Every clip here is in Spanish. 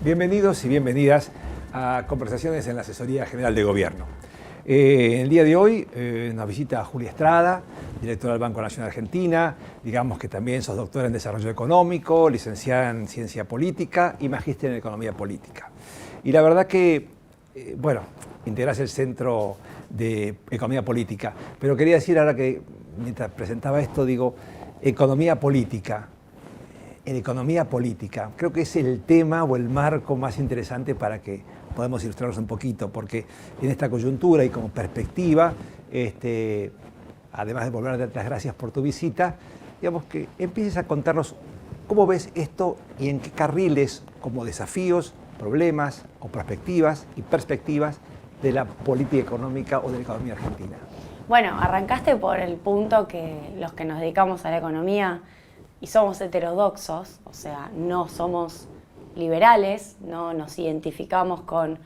Bienvenidos y bienvenidas a Conversaciones en la Asesoría General de Gobierno. En el día de hoy nos visita Julia Estrada, directora del Banco Nación Argentina. Digamos que también sos doctora en Desarrollo Económico, licenciada en Ciencia Política y magíster en Economía Política. Y la verdad que, integrás el Centro de Economía Política. Pero quería decir ahora que, mientras presentaba esto, digo, Economía Política. En economía política, creo que es el tema o el marco más interesante para que podamos ilustrarnos un poquito, porque en esta coyuntura y como perspectiva, además de volver a darte las gracias por tu visita, digamos que empieces a contarnos cómo ves esto y en qué carriles, como desafíos, problemas o perspectivas de la política económica o de la economía argentina. Bueno, arrancaste por el punto que los que nos dedicamos a la economía y somos heterodoxos, o sea, no somos liberales, no nos identificamos con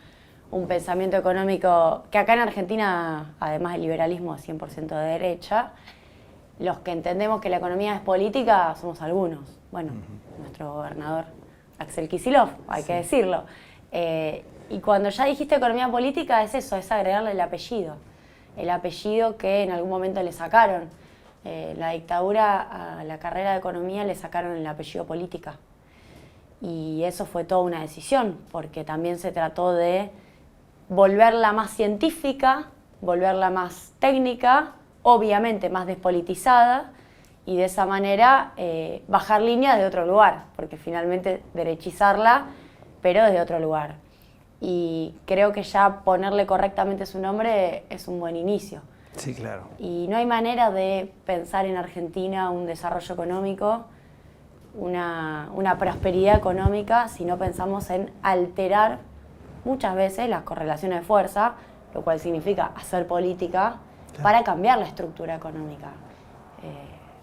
un pensamiento económico que acá en Argentina, además del liberalismo, es 100% de derecha. Los que entendemos que la economía es política somos algunos. Bueno, nuestro gobernador Axel Kicillof, hay que decirlo. Y cuando ya dijiste economía política es eso, es agregarle el apellido que en algún momento le sacaron. La dictadura a la carrera de economía le sacaron el apellido política. Y eso fue toda una decisión, porque también se trató de volverla más científica, volverla más técnica, obviamente más despolitizada, y de esa manera bajar línea de otro lugar, porque finalmente derechizarla, pero desde otro lugar. Y creo que ya ponerle correctamente su nombre es un buen inicio. Sí, claro. Y no hay manera de pensar en Argentina un desarrollo económico, una prosperidad económica, si no pensamos en alterar muchas veces las correlaciones de fuerza, lo cual significa hacer política, claro, para cambiar la estructura económica.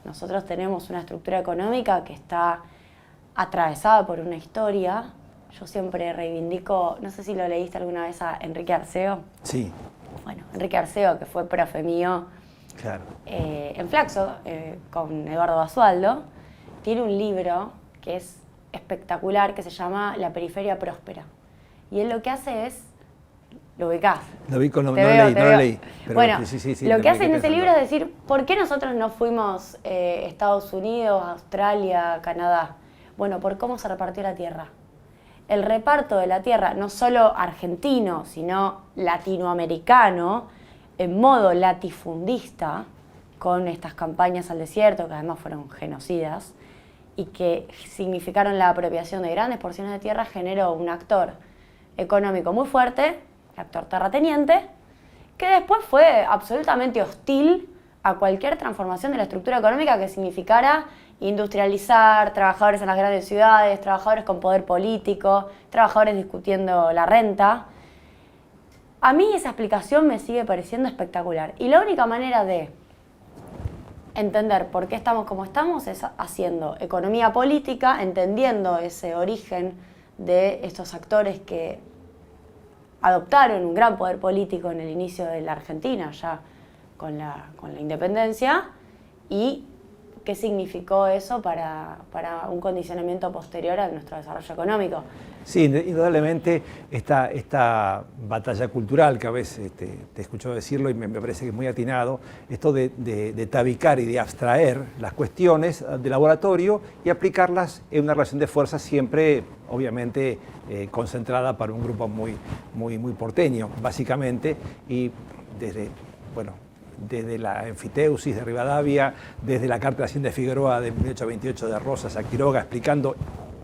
Nosotros tenemos una estructura económica que está atravesada por una historia. Yo siempre reivindico, no sé si lo leíste alguna vez a Enrique Arceo. Sí. Bueno, Enrique Arceo, que fue profe mío, claro, en Flaxo, con Eduardo Basualdo, tiene un libro que es espectacular, que se llama La periferia próspera. Y él lo que hace es, lo ubicás. Lo vi, no lo leí. Pero bueno, sí, lo que hace en ese libro es decir, ¿por qué nosotros no fuimos Estados Unidos, Australia, Canadá? Bueno, por cómo se repartió la tierra. El reparto de la tierra, no solo argentino, sino latinoamericano, en modo latifundista, con estas campañas al desierto, que además fueron genocidas, y que significaron la apropiación de grandes porciones de tierra, generó un actor económico muy fuerte, el actor terrateniente, que después fue absolutamente hostil a cualquier transformación de la estructura económica que significara industrializar, trabajadores en las grandes ciudades, trabajadores con poder político, trabajadores discutiendo la renta. A mí esa explicación me sigue pareciendo espectacular. Y la única manera de entender por qué estamos como estamos es haciendo economía política, entendiendo ese origen de estos actores que adoptaron un gran poder político en el inicio de la Argentina, ya con la independencia, y qué significó eso para un condicionamiento posterior a nuestro desarrollo económico. Sí, indudablemente esta batalla cultural, que a veces te escucho decirlo y me parece que es muy atinado, esto de tabicar y de abstraer las cuestiones de laboratorio y aplicarlas en una relación de fuerzas siempre, obviamente, concentrada para un grupo muy porteño, básicamente, y desde la enfiteusis de Rivadavia, desde la Carta de Hacienda de Figueroa de 1828 de Rosas a Quiroga, explicando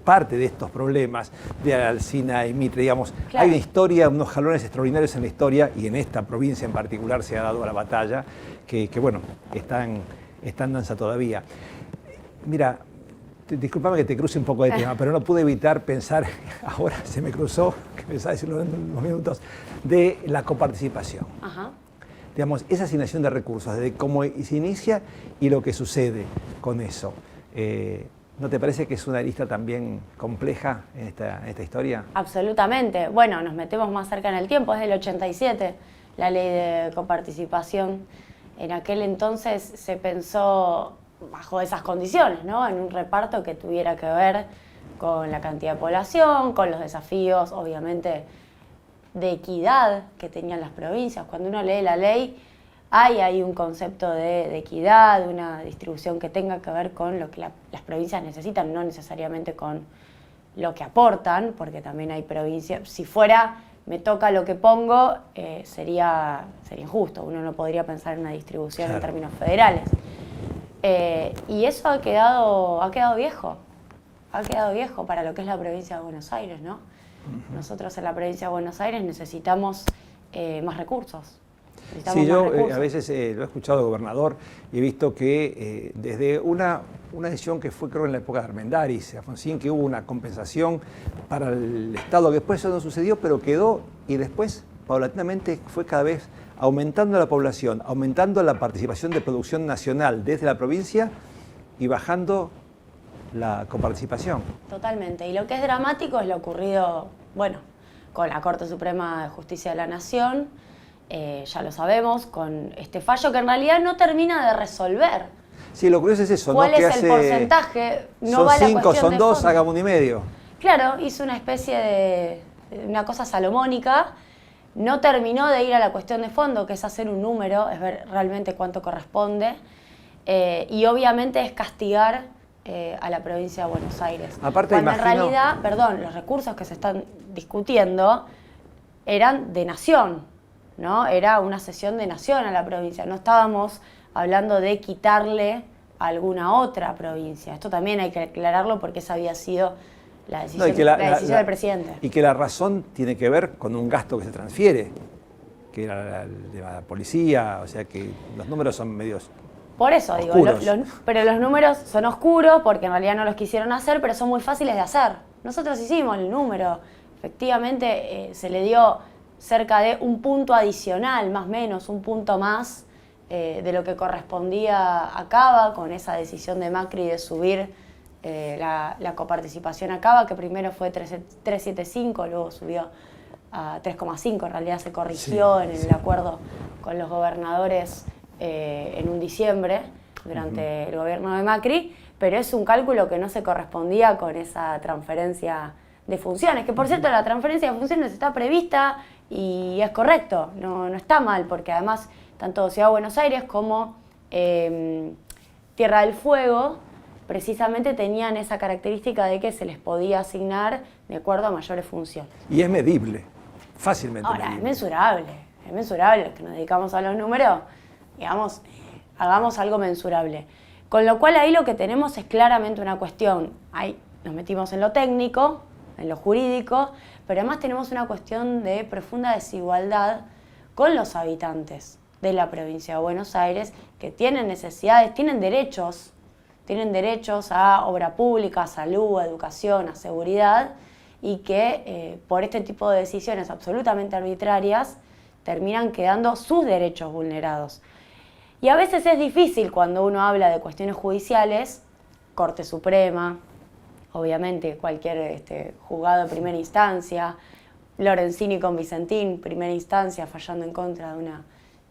parte de estos problemas de Alsina y Mitre, digamos. Claro. Hay una historia, unos jalones extraordinarios en la historia, y en esta provincia en particular se ha dado la batalla, que está en danza todavía. Mira, discúlpame que te cruce un poco de tema, pero no pude evitar pensar, ahora se me cruzó, que pensaba decirlo en unos minutos, de la coparticipación. Ajá. Digamos, esa asignación de recursos, desde cómo se inicia y lo que sucede con eso. ¿No te parece que es una arista también compleja en esta historia? Absolutamente. Bueno, nos metemos más cerca en el tiempo, es del 87 la ley de coparticipación. En aquel entonces se pensó bajo esas condiciones, ¿no? En un reparto que tuviera que ver con la cantidad de población, con los desafíos, obviamente, de equidad que tenían las provincias. Cuando uno lee la ley, hay un concepto de equidad, de una distribución que tenga que ver con lo que las provincias necesitan, no necesariamente con lo que aportan, porque también hay provincias, si fuera me toca lo que pongo, sería injusto, uno no podría pensar en una distribución claro. En términos federales. Y eso ha quedado viejo para lo que es la provincia de Buenos Aires, ¿no? Uh-huh. Nosotros en la provincia de Buenos Aires necesitamos más recursos. Sí, yo a veces lo he escuchado, gobernador, y he visto que desde una decisión que fue, creo, en la época de Armendáriz, Alfonsín, que hubo una compensación para el Estado, que después eso no sucedió, pero quedó, y después, paulatinamente, fue cada vez aumentando la población, aumentando la participación de producción nacional desde la provincia y bajando la coparticipación. Totalmente, y lo que es dramático es lo ocurrido, bueno, con la Corte Suprema de Justicia de la Nación, ya lo sabemos, con este fallo que en realidad no termina de resolver. Sí, lo curioso es eso, ¿cuál ¿no? es el porcentaje? No son va 5, son 2, haga 1,5. Claro, hizo una especie de una cosa salomónica, no terminó de ir a la cuestión de fondo, que es hacer un número, es ver realmente cuánto corresponde, y obviamente es castigar a la provincia de Buenos Aires. Aparte, cuando imagino... en realidad, los recursos que se están discutiendo eran de nación, ¿no? Era una cesión de nación a la provincia, no estábamos hablando de quitarle a alguna otra provincia. Esto también hay que aclararlo porque esa había sido la decisión, decisión del presidente. Y que la razón tiene que ver con un gasto que se transfiere, que era de la policía, o sea que los números son medios por eso oscuros. Digo, pero los números son oscuros porque en realidad no los quisieron hacer, pero son muy fáciles de hacer. Nosotros hicimos el número, efectivamente se le dio cerca de un punto adicional, más o menos, un punto más de lo que correspondía a Cava, con esa decisión de Macri de subir la coparticipación a Cava, que primero fue 3,75, luego subió a 3,5, en realidad se corrigió en el acuerdo con los gobernadores en un diciembre, durante el gobierno de Macri, pero es un cálculo que no se correspondía con esa transferencia de funciones, que por cierto la transferencia de funciones está prevista y es correcto, no está mal, porque además tanto Ciudad de Buenos Aires como Tierra del Fuego precisamente tenían esa característica de que se les podía asignar de acuerdo a mayores funciones. Y es medible, fácilmente medible. Ahora, es mensurable, que nos dedicamos a los números, digamos, hagamos algo mensurable. Con lo cual ahí lo que tenemos es claramente una cuestión, ahí nos metimos en lo técnico, en lo jurídico, pero además tenemos una cuestión de profunda desigualdad con los habitantes de la provincia de Buenos Aires, que tienen necesidades, tienen derechos a obra pública, a salud, a educación, a seguridad, y que por este tipo de decisiones absolutamente arbitrarias terminan quedando sus derechos vulnerados. Y a veces es difícil cuando uno habla de cuestiones judiciales, Corte Suprema, obviamente cualquier juzgado de primera instancia, Lorenzini con Vicentín, primera instancia, fallando en contra de una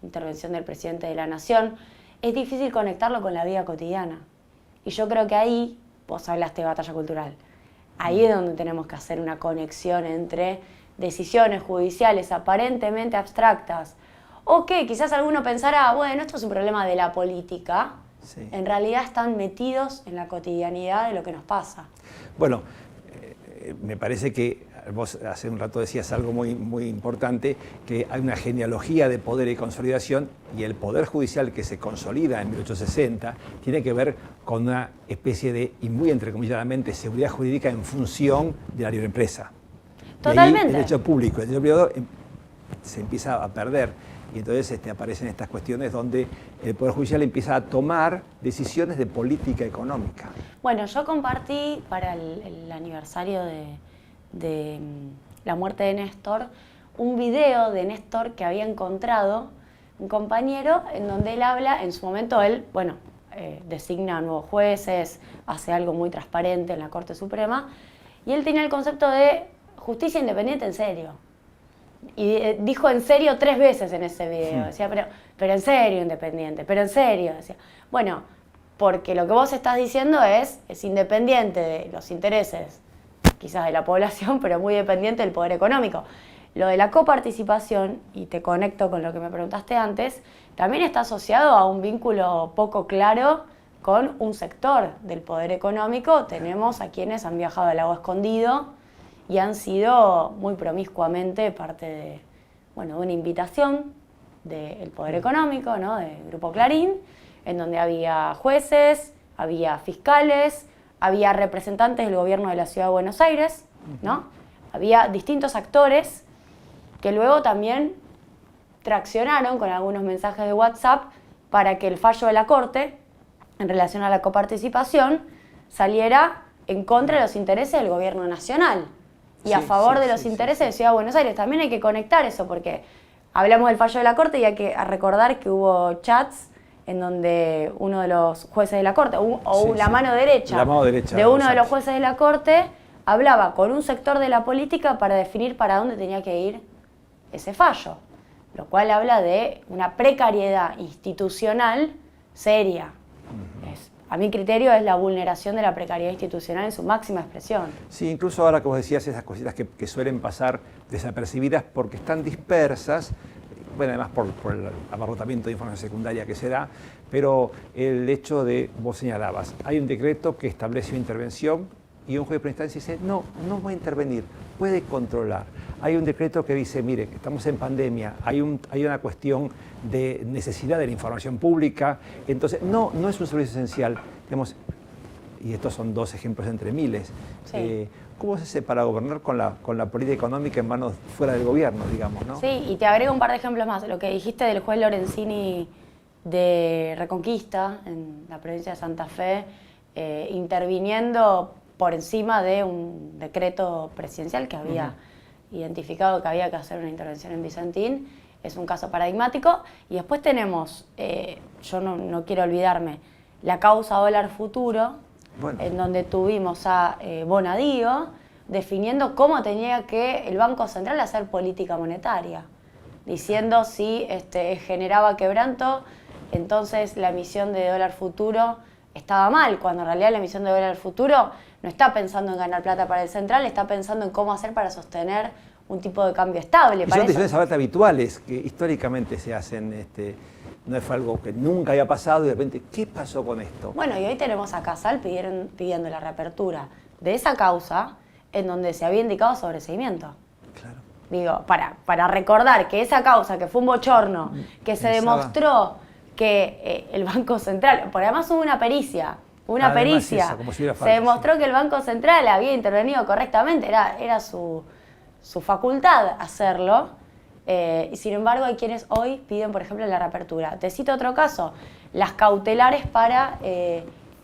intervención del presidente de la Nación, es difícil conectarlo con la vida cotidiana. Y yo creo que ahí, vos hablaste de batalla cultural, ahí es donde tenemos que hacer una conexión entre decisiones judiciales aparentemente abstractas, o que quizás alguno pensará, bueno, esto es un problema de la política, sí. En realidad están metidos en la cotidianidad de lo que nos pasa. Bueno, me parece que vos hace un rato decías algo muy, muy importante, que hay una genealogía de poder y consolidación, y el poder judicial que se consolida en 1860 tiene que ver con una especie de, y muy entrecomilladamente, seguridad jurídica en función de la libre empresa. Totalmente. El derecho público, el derecho privado se empieza a perder. Y entonces aparecen estas cuestiones donde el Poder Judicial empieza a tomar decisiones de política económica. Bueno, yo compartí para el aniversario de la muerte de Néstor un video de Néstor que había encontrado un compañero en donde él habla, en su momento él, designa nuevos jueces, hace algo muy transparente en la Corte Suprema, y él tenía el concepto de justicia independiente en serio. Y dijo en serio 3 veces en ese video, decía, pero en serio independiente, pero en serio, decía. Bueno, porque lo que vos estás diciendo es independiente de los intereses quizás de la población, pero muy dependiente del poder económico. Lo de la coparticipación, y te conecto con lo que me preguntaste antes, también está asociado a un vínculo poco claro con un sector del poder económico. Tenemos a quienes han viajado al lago escondido y han sido muy promiscuamente parte de una invitación del poder económico, ¿no? Del Grupo Clarín, en donde había jueces, había fiscales, había representantes del gobierno de la Ciudad de Buenos Aires, ¿no? Había distintos actores que luego también traccionaron con algunos mensajes de WhatsApp para que el fallo de la Corte en relación a la coparticipación saliera en contra de los intereses del gobierno nacional y a favor de los intereses de Ciudad de Buenos Aires. También hay que conectar eso porque hablamos del fallo de la Corte y hay que recordar que hubo chats en donde uno de los jueces de la Corte, la mano derecha de uno de los jueces de la Corte, hablaba con un sector de la política para definir para dónde tenía que ir ese fallo, lo cual habla de una precariedad institucional seria. A mi criterio es la vulneración de la precariedad institucional en su máxima expresión. Sí, incluso ahora que vos decías esas cositas que suelen pasar desapercibidas porque están dispersas, bueno, además por el abarrotamiento de información secundaria que se da, pero el hecho de, vos señalabas, hay un decreto que establece una intervención y un juez de primera instancia dice, no voy a intervenir, puede controlar. Hay un decreto que dice, mire, estamos en pandemia, hay una cuestión de necesidad de la información pública, entonces no es un servicio esencial, digamos, y estos son dos ejemplos entre miles. Sí. ¿Cómo se hace para gobernar con la política económica en manos fuera del gobierno, digamos, ¿no? Sí, y te agrego un par de ejemplos más. Lo que dijiste del juez Lorenzini de Reconquista, en la provincia de Santa Fe, interviniendo por encima de un decreto presidencial que había identificado que había que hacer una intervención en Vicentín, es un caso paradigmático. Y después tenemos, yo no quiero olvidarme, la causa dólar futuro, en donde tuvimos a Bonadío definiendo cómo tenía que el Banco Central hacer política monetaria, diciendo si generaba quebranto, entonces la emisión de dólar futuro estaba mal, cuando en realidad la emisión de dólar futuro no está pensando en ganar plata para el central, está pensando en cómo hacer para sostener un tipo de cambio estable. Y son decisiones habituales que históricamente se hacen, no fue algo que nunca había pasado y de repente, ¿qué pasó con esto? Bueno, y hoy tenemos a Casal pidiendo la reapertura de esa causa en donde se había indicado sobreseimiento. Claro. Digo, para recordar que esa causa, que fue un bochorno, que se demostró que el Banco Central, por además hubo una pericia, se demostró que el Banco Central había intervenido correctamente, era su facultad hacerlo, y sin embargo hay quienes hoy piden, por ejemplo, la reapertura. Te cito otro caso, las cautelares para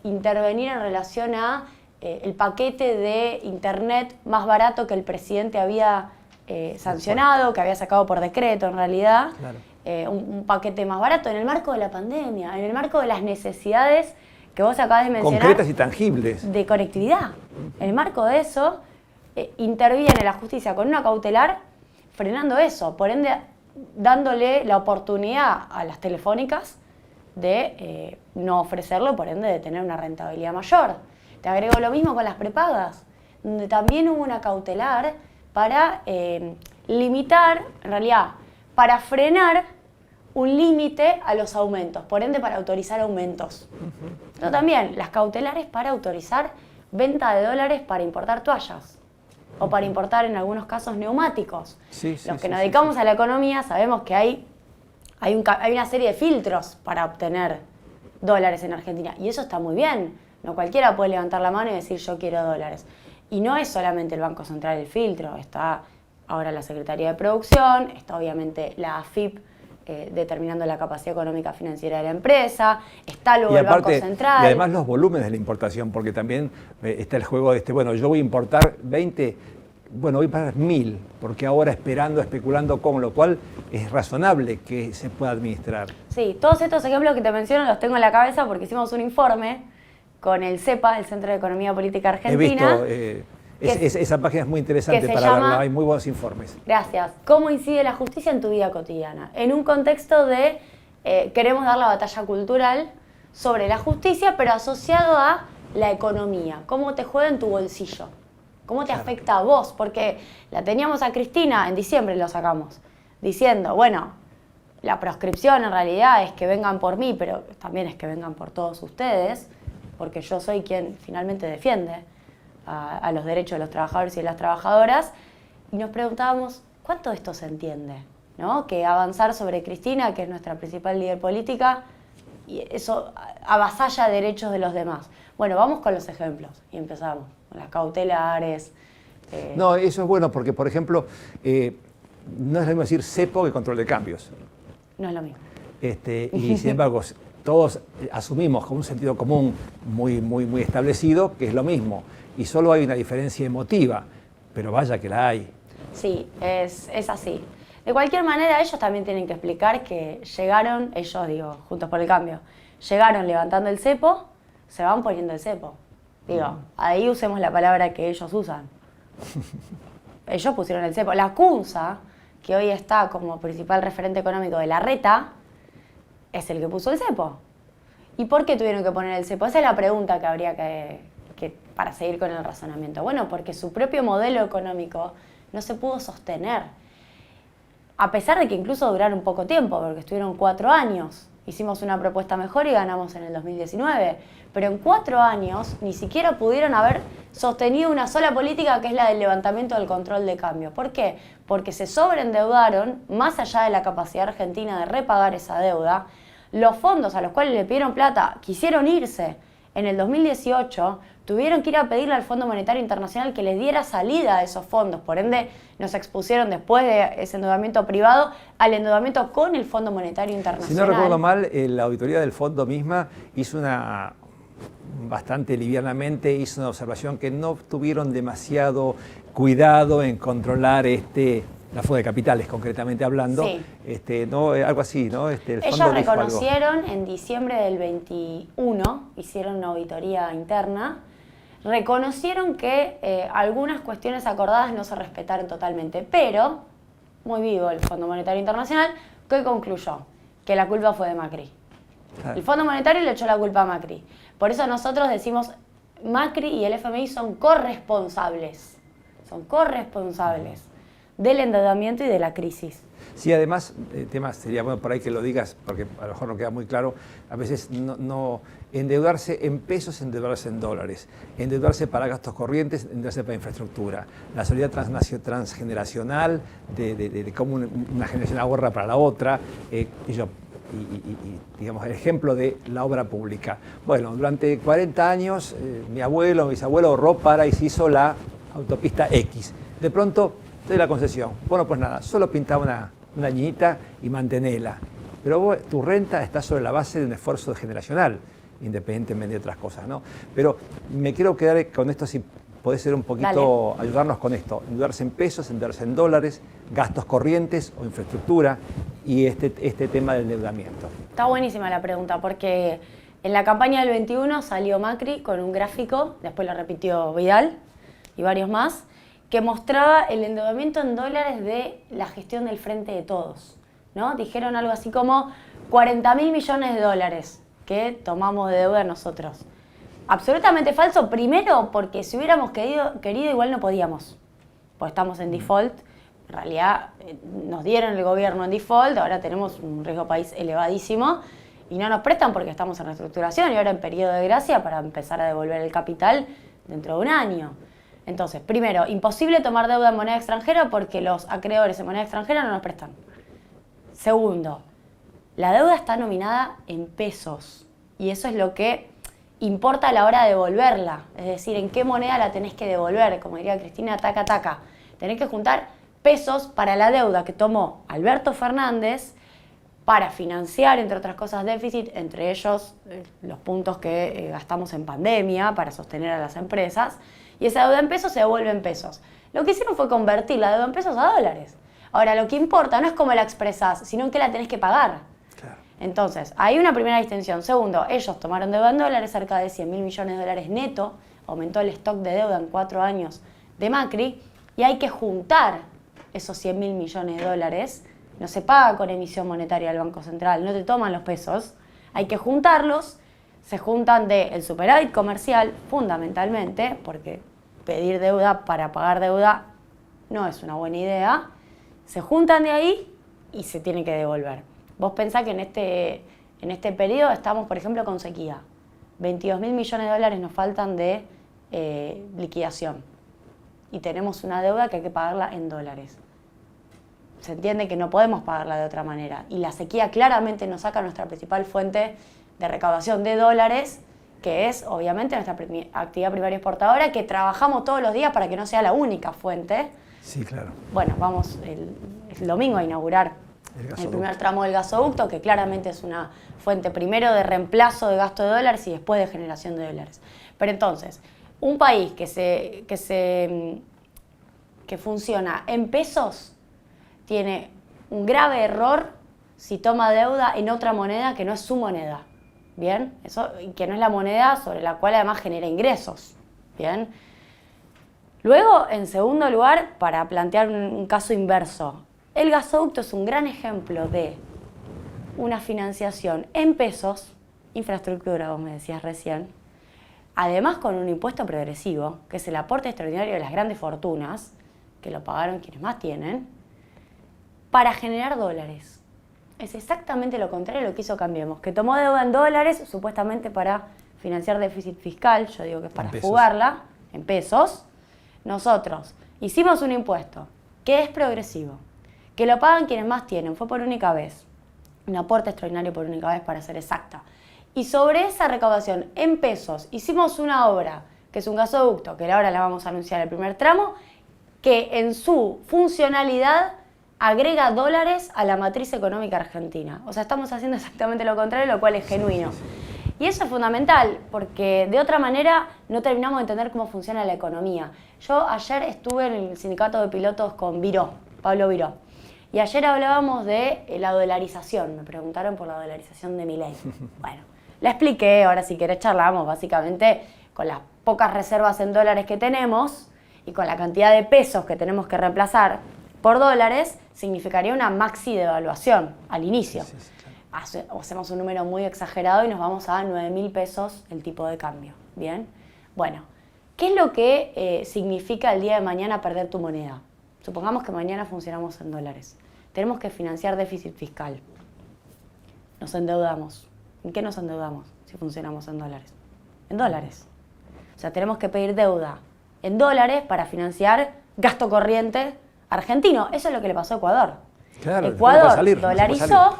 intervenir en relación a el paquete de internet más barato que el presidente había sancionado, que había sacado por decreto en realidad. Claro. Un paquete más barato en el marco de la pandemia, en el marco de las necesidades que vos acabas de mencionar. Concretas y tangibles. De conectividad. En el marco de eso, interviene la justicia con una cautelar frenando eso, por ende dándole la oportunidad a las telefónicas de no ofrecerlo, por ende de tener una rentabilidad mayor. Te agrego lo mismo con las prepagas, donde también hubo una cautelar para limitar, en realidad, para frenar un límite a los aumentos, por ende para autorizar aumentos. Pero también las cautelares para autorizar venta de dólares para importar toallas o para importar en algunos casos neumáticos. Los que nos dedicamos a la economía sabemos que hay una serie de filtros para obtener dólares en Argentina y eso está muy bien. No cualquiera puede levantar la mano y decir yo quiero dólares. Y no es solamente el Banco Central el filtro, está ahora la Secretaría de Producción, está obviamente la AFIP determinando la capacidad económica financiera de la empresa, está luego el Banco Central. Y además los volúmenes de la importación, porque también está el juego de bueno, yo voy a importar 20, bueno, voy a pagar 1000, porque ahora especulando con lo cual es razonable que se pueda administrar. Sí, todos estos ejemplos que te menciono los tengo en la cabeza porque hicimos un informe con el CEPA, el Centro de Economía Política Argentina. He visto, esa página es muy interesante para verla, hay muy buenos informes. Gracias. ¿Cómo incide la justicia en tu vida cotidiana? En un contexto de queremos dar la batalla cultural sobre la justicia, pero asociado a la economía. ¿Cómo te juega en tu bolsillo? ¿Cómo te afecta a vos? Porque la teníamos a Cristina, en diciembre lo sacamos, diciendo, bueno, la proscripción en realidad es que vengan por mí, pero también es que vengan por todos ustedes, porque yo soy quien finalmente defiende a los derechos de los trabajadores y de las trabajadoras. Y nos preguntábamos, ¿cuánto de esto se entiende? ¿No? Que avanzar sobre Cristina, que es nuestra principal líder política, y eso avasalla derechos de los demás. Bueno, vamos con los ejemplos y empezamos con las cautelares. No, eso es bueno porque, por ejemplo, no es lo mismo decir cepo que control de cambios. No es lo mismo. Y sin embargo, todos asumimos con un sentido común muy establecido que es lo mismo. Y solo hay una diferencia emotiva, pero vaya que la hay. Sí, es así. De cualquier manera, ellos también tienen que explicar que llegaron, ellos digo, Juntos por el Cambio, llegaron levantando el cepo, se van poniendo el cepo. Digo, ahí usemos la palabra que ellos usan. Ellos pusieron el cepo. La CUNSA, que hoy está como principal referente económico de Larreta, es el que puso el cepo. ¿Y por qué tuvieron que poner el cepo? Esa es la pregunta que habría que para seguir con el razonamiento. Bueno, porque su propio modelo económico no se pudo sostener. A pesar de que incluso duraron poco tiempo, porque estuvieron 4 años. Hicimos una propuesta mejor y ganamos en el 2019. Pero en 4 años ni siquiera pudieron haber sostenido una sola política, que es la del levantamiento del control de cambio. ¿Por qué? Porque se sobreendeudaron, más allá de la capacidad argentina de repagar esa deuda. Los fondos a los cuales le pidieron plata quisieron irse. En el 2018 tuvieron que ir a pedirle al Fondo Monetario Internacional que les diera salida a esos fondos. Por ende, nos expusieron después de ese endeudamiento privado al endeudamiento con el Fondo Monetario Internacional. Si no recuerdo mal, la auditoría del fondo misma hizo bastante livianamente, hizo una observación que no tuvieron demasiado cuidado en controlar la fuga de capitales, concretamente hablando. Sí. ¿No? Algo así, ¿no? Ellos reconocieron en diciembre del 21, hicieron una auditoría interna, reconocieron que algunas cuestiones acordadas no se respetaron totalmente, pero, muy vivo el Fondo Monetario Internacional, ¿qué concluyó? Que la culpa fue de Macri. Claro. El Fondo Monetario le echó la culpa a Macri. Por eso nosotros decimos, Macri y el FMI son corresponsables del endeudamiento y de la crisis. Sí, además, el tema sería bueno por ahí que lo digas, porque a lo mejor no queda muy claro, a veces no endeudarse en pesos, endeudarse en dólares, endeudarse para gastos corrientes, endeudarse para infraestructura, la solidaridad transgeneracional, de cómo una generación ahorra para la otra, y digamos, el ejemplo de la obra pública. Bueno, durante 40 años mi bisabuelo ahorró para y se hizo la autopista X. De pronto, de la concesión. Bueno, pues nada, solo pintaba una añita y mantenela. Pero tu renta está sobre la base de un esfuerzo generacional, independientemente de otras cosas, ¿no? Pero me quiero quedar con esto, si podés ser un poquito, dale, ayudarnos con esto. Endeudarse en pesos, endeudarse en dólares, gastos corrientes o infraestructura y este tema del endeudamiento. Está buenísima la pregunta, porque en la campaña del 21 salió Macri con un gráfico, después lo repitió Vidal y varios más, que mostraba el endeudamiento en dólares de la gestión del Frente de Todos, ¿no? Dijeron algo así como 40.000 millones de dólares que tomamos de deuda nosotros. Absolutamente falso, primero porque si hubiéramos querido igual no podíamos, pues estamos en default. En realidad nos dieron el gobierno en default, ahora tenemos un riesgo país elevadísimo y no nos prestan porque estamos en reestructuración y ahora en periodo de gracia para empezar a devolver el capital dentro de un año. Entonces, primero, imposible tomar deuda en moneda extranjera porque los acreedores en moneda extranjera no nos prestan. Segundo, la deuda está nominada en pesos y eso es lo que importa a la hora de devolverla. Es decir, en qué moneda la tenés que devolver. Como diría Cristina, taca, taca. Tenés que juntar pesos para la deuda que tomó Alberto Fernández para financiar, entre otras cosas, déficit, entre ellos los puntos que gastamos en pandemia para sostener a las empresas. Y esa deuda en pesos se devuelve en pesos. Lo que hicieron fue convertir la deuda en pesos a dólares. Ahora, lo que importa no es cómo la expresás, sino en qué la tenés que pagar. Claro. Entonces, hay una primera distinción. Segundo, ellos tomaron deuda en dólares, cerca de 100.000 millones de dólares neto. Aumentó el stock de deuda en 4 años de Macri. Y hay que juntar esos 100.000 millones de dólares. No se paga con emisión monetaria del Banco Central, no te toman los pesos. Hay que juntarlos. Se juntan del superávit comercial, fundamentalmente, porque pedir deuda para pagar deuda no es una buena idea. Se juntan de ahí y se tiene que devolver. Vos pensás que en este periodo estamos, por ejemplo, con sequía. 22.000 millones de dólares nos faltan de liquidación. Y tenemos una deuda que hay que pagarla en dólares. Se entiende que no podemos pagarla de otra manera. Y la sequía claramente nos saca nuestra principal fuente de recaudación de dólares, que es obviamente nuestra actividad primaria exportadora, que trabajamos todos los días para que no sea la única fuente. Sí, claro. Bueno, vamos el domingo a inaugurar el primer tramo del gasoducto, que claramente es una fuente primero de reemplazo de gasto de dólares y después de generación de dólares. Pero entonces, un país que funciona en pesos tiene un grave error si toma deuda en otra moneda que no es su moneda. ¿Bien? Eso, que no es la moneda sobre la cual además genera ingresos. ¿Bien? Luego, en segundo lugar, para plantear un caso inverso, el gasoducto es un gran ejemplo de una financiación en pesos, infraestructura, vos me decías recién, además con un impuesto progresivo, que es el aporte extraordinario de las grandes fortunas, que lo pagaron quienes más tienen, para generar dólares. Es exactamente lo contrario de lo que hizo Cambiemos, que tomó deuda en dólares, supuestamente para financiar déficit fiscal, yo digo que es para fugarla, en pesos. Nosotros hicimos un impuesto que es progresivo, que lo pagan quienes más tienen, fue por única vez, un aporte extraordinario por única vez para ser exacta. Y sobre esa recaudación en pesos hicimos una obra, que es un gasoducto, que ahora la vamos a anunciar el primer tramo, que en su funcionalidad agrega dólares a la matriz económica argentina. O sea, estamos haciendo exactamente lo contrario, lo cual es genuino. Y eso es fundamental, porque de otra manera no terminamos de entender cómo funciona la economía. Yo ayer estuve en el sindicato de pilotos con Viró, Pablo Viró, y ayer hablábamos de la dolarización. Me preguntaron por la dolarización de Milei. Bueno, la expliqué, ahora si querés charlamos, básicamente con las pocas reservas en dólares que tenemos y con la cantidad de pesos que tenemos que reemplazar por dólares, significaría una maxi devaluación al inicio. Sí, claro. Hacemos un número muy exagerado y nos vamos a 9.000 pesos el tipo de cambio. ¿Bien? Bueno, ¿qué es lo que significa el día de mañana perder tu moneda? Supongamos que mañana funcionamos en dólares. Tenemos que financiar déficit fiscal. Nos endeudamos. ¿En qué nos endeudamos si funcionamos en dólares? En dólares. O sea, tenemos que pedir deuda en dólares para financiar gasto corriente argentino. Eso es lo que le pasó a Ecuador. Claro, Ecuador dolarizó,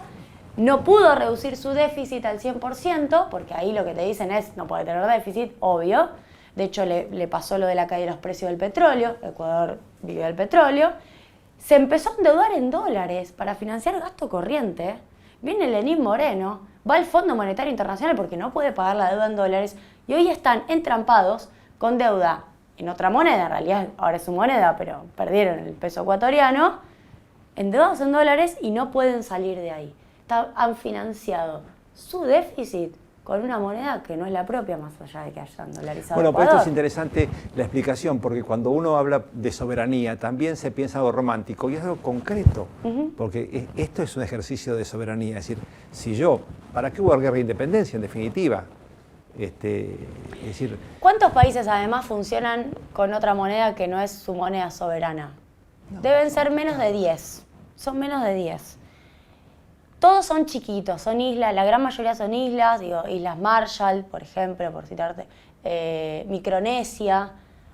no pudo reducir su déficit al 100%, porque ahí lo que te dicen es no puede tener déficit, obvio. De hecho, le pasó lo de la caída de los precios del petróleo. Ecuador vive del petróleo. Se empezó a endeudar en dólares para financiar gasto corriente. Viene Lenín Moreno, va al Fondo Monetario Internacional porque no puede pagar la deuda en dólares y hoy están entrampados con deuda en otra moneda, en realidad ahora es su moneda, pero perdieron el peso ecuatoriano, endeudados en dólares y no pueden salir de ahí. Han financiado su déficit con una moneda que no es la propia, más allá de que hayan dolarizado. Bueno, pues esto es interesante la explicación, porque cuando uno habla de soberanía también se piensa algo romántico y es algo concreto, porque esto es un ejercicio de soberanía. Es decir, si yo, ¿para qué hubo guerra de independencia en definitiva? Es decir, ¿cuántos países además funcionan con otra moneda que no es su moneda soberana? No, deben ser menos de 10. Son menos de 10. Todos son chiquitos, son islas, la gran mayoría son islas, digo, Islas Marshall, por ejemplo, por citarte, Micronesia.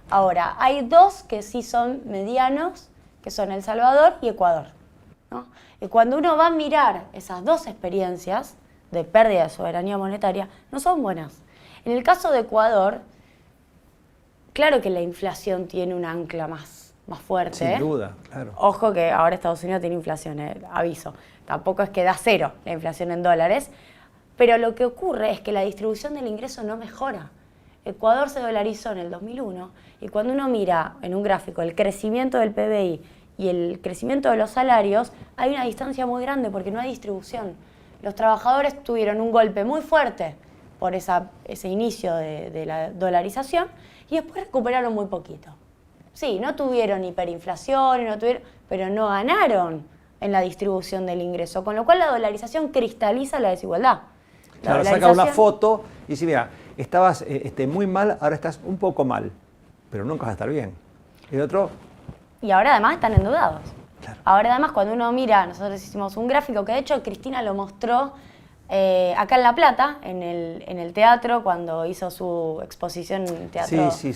Ahora, hay dos que sí son medianos, que son El Salvador y Ecuador, ¿no? Y cuando uno va a mirar esas dos experiencias de pérdida de soberanía monetaria, no son buenas. En el caso de Ecuador, claro que la inflación tiene un ancla más fuerte. Sin duda, claro. Ojo que ahora Estados Unidos tiene inflación, aviso. Tampoco es que da cero la inflación en dólares, pero lo que ocurre es que la distribución del ingreso no mejora. Ecuador se dolarizó en el 2001 y cuando uno mira en un gráfico el crecimiento del PBI y el crecimiento de los salarios, hay una distancia muy grande porque no hay distribución. Los trabajadores tuvieron un golpe muy fuerte por ese inicio de la dolarización y después recuperaron muy poquito. Sí, no tuvieron hiperinflación, pero no ganaron en la distribución del ingreso, con lo cual la dolarización cristaliza la desigualdad. Claro, saca una foto y dice, mira, estabas muy mal, ahora estás un poco mal. pero nunca vas a estar bien. El otro... Y ahora además están endeudados. Claro. Ahora además cuando uno mira, nosotros hicimos un gráfico que de hecho Cristina lo mostró acá en La Plata, en el teatro, cuando hizo su exposición en teatro. Sí.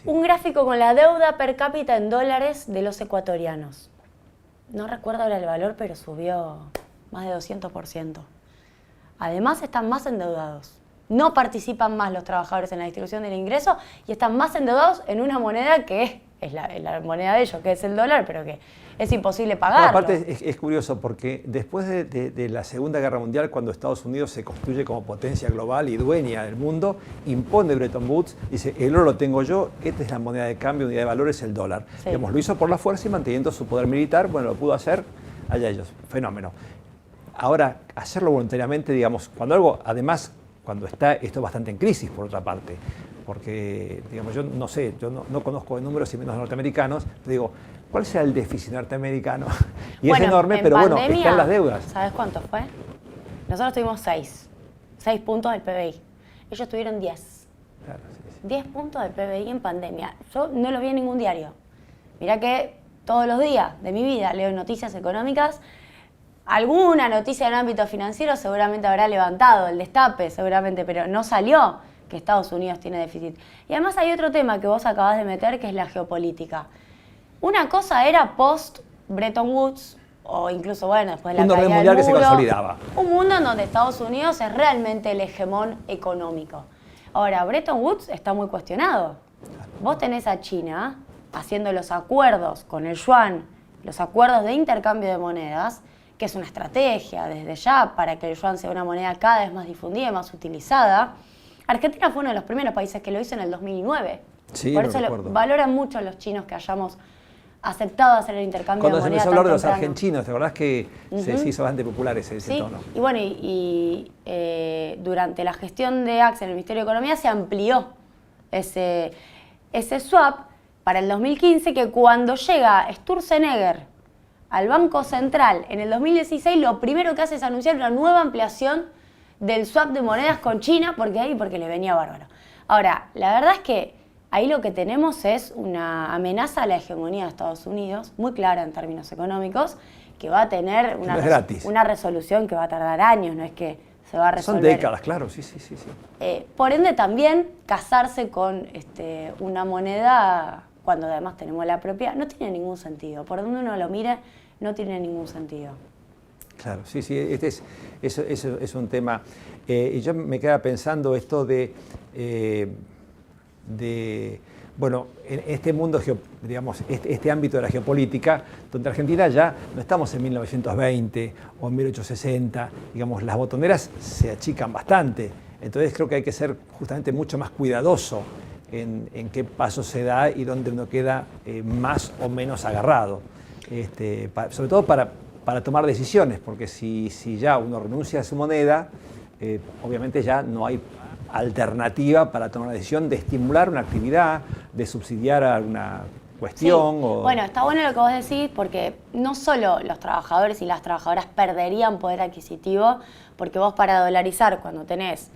Un gráfico con la deuda per cápita en dólares de los ecuatorianos. No recuerdo ahora el valor, pero subió más de 200%. Además están más endeudados. No participan más los trabajadores en la distribución del ingreso y están más endeudados en una moneda que es la moneda de ellos, que es el dólar, pero que es imposible pagarlo. No, aparte es curioso porque después de la Segunda Guerra Mundial, cuando Estados Unidos se construye como potencia global y dueña del mundo, impone Bretton Woods, dice, el oro lo tengo yo, esta es la moneda de cambio, unidad de valor es el dólar. Sí. Digamos, lo hizo por la fuerza y manteniendo su poder militar, bueno, lo pudo hacer, allá ellos, fenómeno. Ahora, hacerlo voluntariamente, digamos, cuando algo, además, cuando está esto bastante en crisis, por otra parte, porque, digamos, yo no sé, yo no conozco de números y menos norteamericanos, te digo, ¿cuál será el déficit norteamericano? Y bueno, es enorme, pero pandemia, bueno, están las deudas. ¿Sabes cuánto fue? Nosotros tuvimos 6 puntos del PBI. Ellos tuvieron 10. Claro, sí. 10 puntos del PBI en pandemia. Yo no lo vi en ningún diario. Mirá que todos los días de mi vida leo noticias económicas. Alguna noticia en ámbito financiero seguramente habrá levantado, el destape seguramente, pero no salió que Estados Unidos tiene déficit. Y además hay otro tema que vos acabás de meter, que es la geopolítica. Una cosa era post Bretton Woods, o incluso, bueno, después de la caída del muro. Un orden mundial que se consolidaba. Un mundo en donde Estados Unidos es realmente el hegemón económico. Ahora, Bretton Woods está muy cuestionado. Vos tenés a China haciendo los acuerdos con el yuan, los acuerdos de intercambio de monedas, que es una estrategia desde ya para que el yuan sea una moneda cada vez más difundida y más utilizada. Argentina fue uno de los primeros países que lo hizo en el 2009. Sí, por eso valoran mucho los chinos que hayamos aceptado hacer el intercambio de monedas. Cuando se empezó a hablar de los argentinos, ¿te acordás que se hizo bastante popular ese tono? Y bueno, durante la gestión de Axel en el Ministerio de Economía se amplió ese swap para el 2015, que cuando llega Sturzenegger al Banco Central en el 2016, lo primero que hace es anunciar una nueva ampliación del swap de monedas con China, porque le venía bárbaro. Ahora, la verdad es que ahí lo que tenemos es una amenaza a la hegemonía de Estados Unidos, muy clara en términos económicos, que va a tener una resolución que va a tardar años, no es que se va a resolver. Son décadas, claro, sí. Por ende, también casarse con una moneda, cuando además tenemos la propia, no tiene ningún sentido. Por donde uno lo mire, no tiene ningún sentido. Claro, sí, este es un tema. Y yo me quedaba pensando esto bueno, en este mundo, digamos, este ámbito de la geopolítica, donde Argentina ya no estamos en 1920 o en 1860, digamos, las botoneras se achican bastante. Entonces creo que hay que ser justamente mucho más cuidadoso en qué paso se da y dónde uno queda más o menos agarrado. Sobre todo para tomar decisiones, porque si ya uno renuncia a su moneda, obviamente ya no hay alternativa para tomar la decisión de estimular una actividad, de subsidiar alguna cuestión. Sí. Bueno, está bueno lo que vos decís, porque no solo los trabajadores y las trabajadoras perderían poder adquisitivo, porque vos para dolarizar, cuando tenés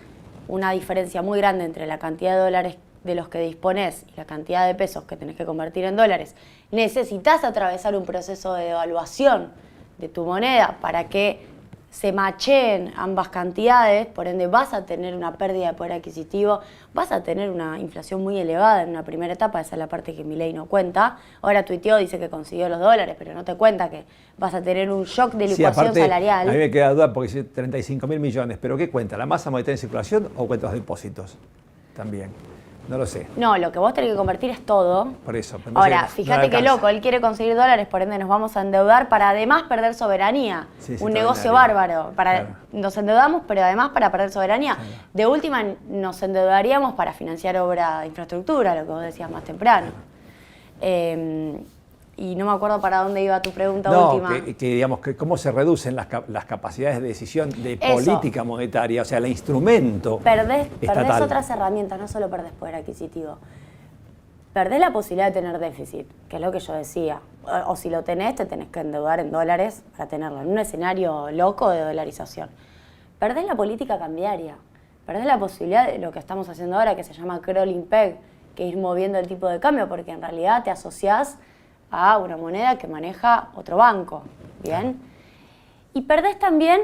una diferencia muy grande entre la cantidad de dólares de los que disponés y la cantidad de pesos que tenés que convertir en dólares, necesitas atravesar un proceso de devaluación de tu moneda para que se macheen ambas cantidades, por ende vas a tener una pérdida de poder adquisitivo, vas a tener una inflación muy elevada en una primera etapa, esa es la parte que Milei no cuenta. Ahora tuiteó, dice que consiguió los dólares, pero no te cuenta que vas a tener un shock de licuación salarial. A mí me queda duda porque dice 35.000 millones, pero ¿qué cuenta? ¿La masa monetaria en circulación o cuenta los depósitos? También. No lo sé. No, lo que vos tenés que convertir es todo. Por eso. Ahora, fíjate qué loco, él quiere conseguir dólares, por ende nos vamos a endeudar para además perder soberanía. Un negocio bárbaro. Claro. Nos endeudamos, pero además para perder soberanía. Sí. De última, nos endeudaríamos para financiar obra de infraestructura, lo que vos decías más temprano. Y no me acuerdo para dónde iba tu pregunta última. Que digamos, que cómo se reducen las capacidades de decisión de política monetaria, o sea, el instrumento perdés otras herramientas, no solo perdés poder adquisitivo. Perdés la posibilidad de tener déficit, que es lo que yo decía. O si lo tenés, te tenés que endeudar en dólares para tenerlo, en un escenario loco de dolarización. Perdés la política cambiaria, perdés la posibilidad de lo que estamos haciendo ahora, que se llama crawling peg, que ir moviendo el tipo de cambio, porque en realidad te asociás a una moneda que maneja otro banco, ¿bien? Y perdés también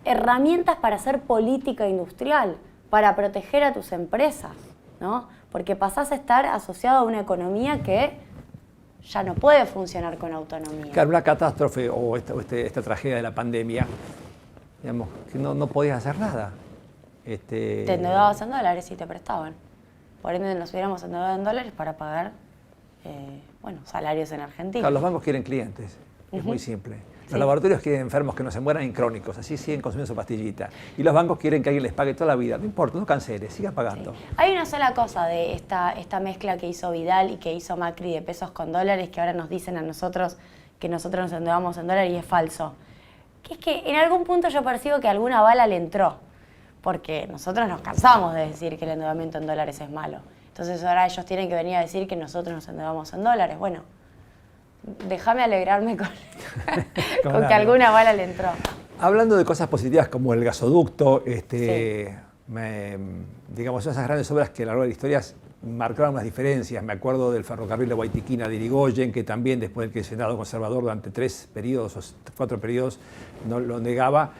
herramientas para hacer política industrial, para proteger a tus empresas, ¿no? Porque pasás a estar asociado a una economía que ya no puede funcionar con autonomía. Claro, una catástrofe o esta tragedia de la pandemia, digamos, que no podías hacer nada. Te endeudabas en dólares y te prestaban. Por ende nos hubiéramos endeudado en dólares para pagar salarios en Argentina. Claro, los bancos quieren clientes, es muy simple. Los laboratorios quieren enfermos que no se mueran en crónicos, así siguen consumiendo su pastillita. Y los bancos quieren que alguien les pague toda la vida. No importa, no canceles, siga pagando. Sí. Hay una sola cosa de esta mezcla que hizo Vidal y que hizo Macri de pesos con dólares, que ahora nos dicen a nosotros que nosotros nos endeudamos en dólares y es falso. Que es que en algún punto yo percibo que alguna bala le entró. Porque nosotros nos cansamos de decir que el endeudamiento en dólares es malo. Entonces ahora ellos tienen que venir a decir que nosotros nos endeudamos en dólares. Bueno, déjame alegrarme con que alguna bala le entró. Hablando de cosas positivas como el gasoducto, digamos, esas grandes obras que a lo largo de la historia marcaron las diferencias. Me acuerdo del ferrocarril de Guaytiquín de Irigoyen, que también después de que el Senado conservador durante 3 periodos o 4 periodos no lo negaba,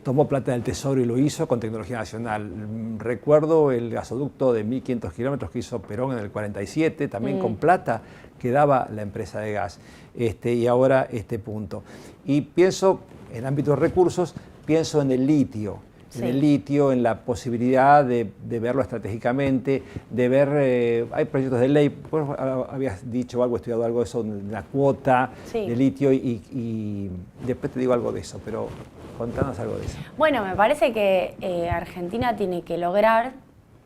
tomó plata del Tesoro y lo hizo con tecnología nacional. Recuerdo el gasoducto de 1.500 kilómetros que hizo Perón en el 47, también con plata que daba la empresa de gas. Y ahora este punto. Y pienso, en el ámbito de recursos, pienso en el litio. En el litio, en la posibilidad de verlo estratégicamente, de ver, hay proyectos de ley, vos habías dicho algo, estudiado algo de eso, de la cuota de litio y después te digo algo de eso, pero contanos algo de eso. Bueno, me parece que Argentina tiene que lograr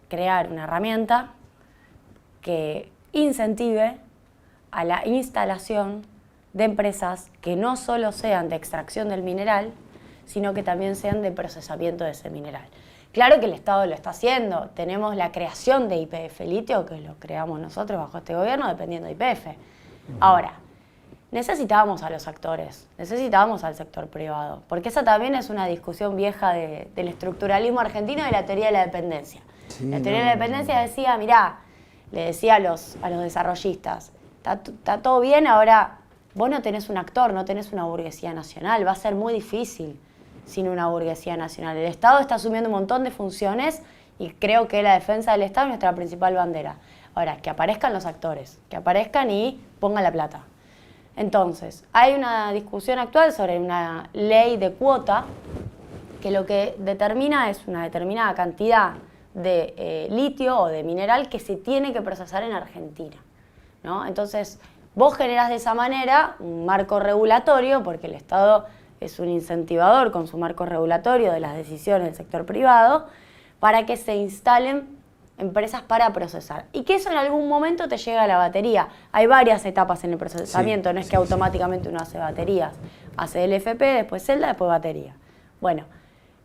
crear una herramienta que incentive a la instalación de empresas que no solo sean de extracción del mineral, sino que también sean de procesamiento de ese mineral. Claro que el Estado lo está haciendo. Tenemos la creación de YPF Litio, que lo creamos nosotros bajo este gobierno, dependiendo de YPF. Ahora, necesitábamos a los actores, necesitábamos al sector privado, porque esa también es una discusión vieja del estructuralismo argentino y de la teoría de la dependencia. La teoría de la dependencia decía, mirá, le decía a los desarrollistas, está todo bien, ahora vos no tenés un actor, no tenés una burguesía nacional, va a ser muy difícil sin una burguesía nacional. El Estado está asumiendo un montón de funciones y creo que la defensa del Estado es nuestra principal bandera. Ahora, que aparezcan los actores, que aparezcan y pongan la plata. Entonces, hay una discusión actual sobre una ley de cuota que lo que determina es una determinada cantidad de litio o de mineral que se tiene que procesar en Argentina, ¿no? Entonces, vos generás de esa manera un marco regulatorio, porque el Estado es un incentivador con su marco regulatorio de las decisiones del sector privado, para que se instalen empresas para procesar. Y que eso en algún momento te llega a la batería. Hay varias etapas en el procesamiento, no es que automáticamente uno hace baterías. Hace LFP, después celda, después batería. Bueno,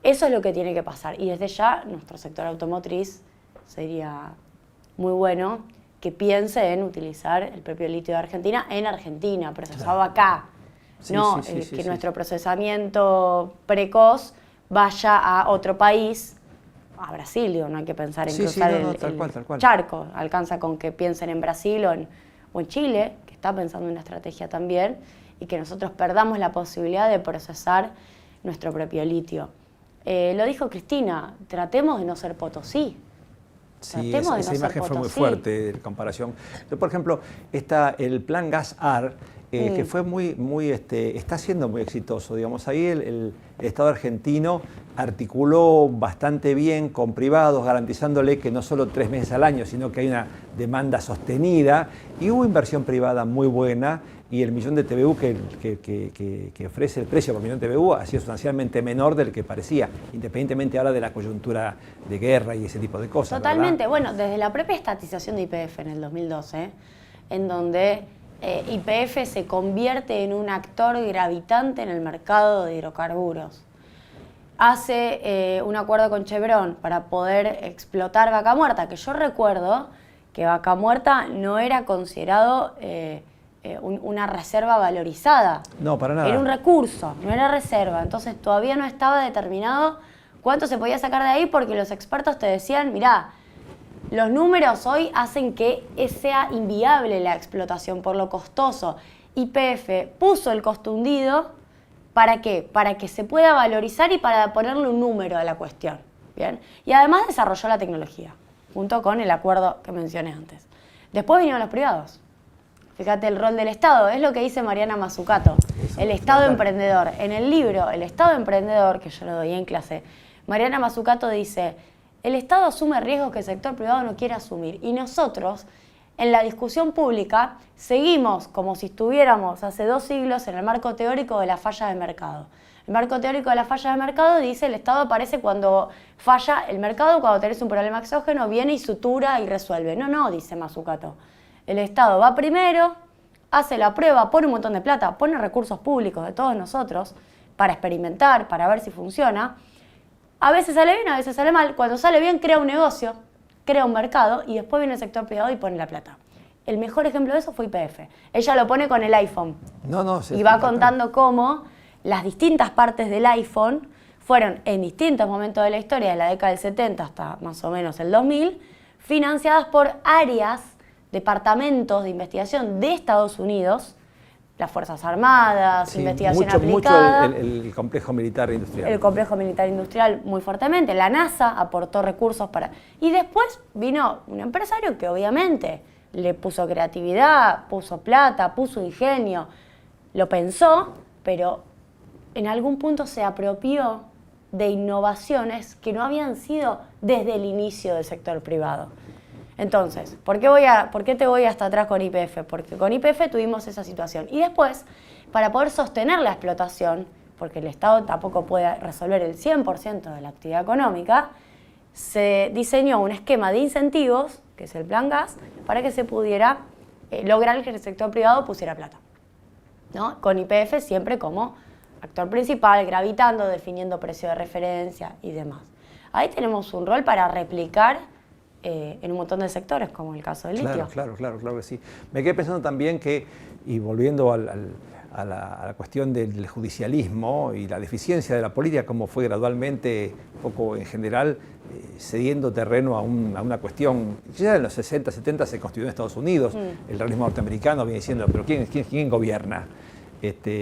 eso es lo que tiene que pasar. Y desde ya, nuestro sector automotriz sería muy bueno que piense en utilizar el propio litio de Argentina en Argentina, procesado acá. Que nuestro procesamiento precoz vaya a otro país, a Brasil, digo, no hay que pensar en cruzar el charco. Alcanza con que piensen en Brasil o en Chile, que está pensando en una estrategia también, y que nosotros perdamos la posibilidad de procesar nuestro propio litio. Lo dijo Cristina, tratemos de no ser Potosí. Sí, esa imagen fue muy fuerte en comparación. Por ejemplo, está el plan Gas-AR, que fue está siendo muy exitoso. Digamos, ahí el Estado argentino articuló bastante bien con privados, garantizándole que no solo 3 meses al año, sino que hay una demanda sostenida, y hubo inversión privada muy buena, y el millón de TBU que ofrece el precio por millón de TBU ha sido sustancialmente menor del que parecía, independientemente ahora de la coyuntura de guerra y ese tipo de cosas. Totalmente, ¿verdad? Bueno, desde la propia estatización de YPF en el 2012, en donde YPF se convierte en un actor gravitante en el mercado de hidrocarburos. Hace un acuerdo con Chevron para poder explotar Vaca Muerta, que yo recuerdo que Vaca Muerta no era considerado una reserva valorizada. No, para nada. Era un recurso, no era reserva. Entonces todavía no estaba determinado cuánto se podía sacar de ahí, porque los expertos te decían, mirá, Los números hoy hacen que sea inviable la explotación por lo costoso. YPF puso el costo hundido, ¿para qué? Para que se pueda valorizar y para ponerle un número a la cuestión. ¿Bien? Y además desarrolló la tecnología, junto con el acuerdo que mencioné antes. Después vinieron los privados. Fíjate el rol del Estado, es lo que dice Mariana Mazzucato, el Estado emprendedor. En el libro El Estado emprendedor, que yo lo doy en clase, Mariana Mazzucato dice, el Estado asume riesgos que el sector privado no quiere asumir. Y nosotros, en la discusión pública, seguimos como si estuviéramos hace 2 siglos en el marco teórico de la falla de mercado. El marco teórico de la falla de mercado dice el Estado aparece cuando falla el mercado, cuando tenés un problema exógeno, viene y sutura y resuelve. No, dice Mazzucato. El Estado va primero, hace la prueba, pone un montón de plata, pone recursos públicos de todos nosotros para experimentar, para ver si funciona. A veces sale bien, a veces sale mal. Cuando sale bien, crea un negocio, crea un mercado y después viene el sector privado y pone la plata. El mejor ejemplo de eso fue YPF. Ella lo pone con el iPhone. Y va contando cómo las distintas partes del iPhone fueron en distintos momentos de la historia, de la década del 70 hasta más o menos el 2000, financiadas por áreas, departamentos de investigación de Estados Unidos, las Fuerzas Armadas, sí, investigación aplicada. Mucho el complejo militar industrial. El complejo militar industrial muy fuertemente. La NASA aportó recursos para... Y después vino un empresario que obviamente le puso creatividad, puso plata, puso ingenio, lo pensó, pero en algún punto se apropió de innovaciones que no habían sido desde el inicio del sector privado. Entonces, ¿por qué te voy hasta atrás con YPF? Porque con YPF tuvimos esa situación. Y después, para poder sostener la explotación, porque el Estado tampoco puede resolver el 100% de la actividad económica, se diseñó un esquema de incentivos, que es el Plan Gas, para que se pudiera lograr que el sector privado pusiera plata, ¿no? Con YPF siempre como actor principal, gravitando, definiendo precio de referencia y demás. Ahí tenemos un rol para replicar en un montón de sectores, como el caso del litio. Claro que sí. Me quedé pensando también que, y volviendo a la cuestión del judicialismo y la deficiencia de la política, como fue gradualmente, un poco en general, cediendo terreno a una cuestión, ya en los 60, 70 se constituyó en Estados Unidos, el realismo norteamericano viene diciendo, pero ¿quién gobierna?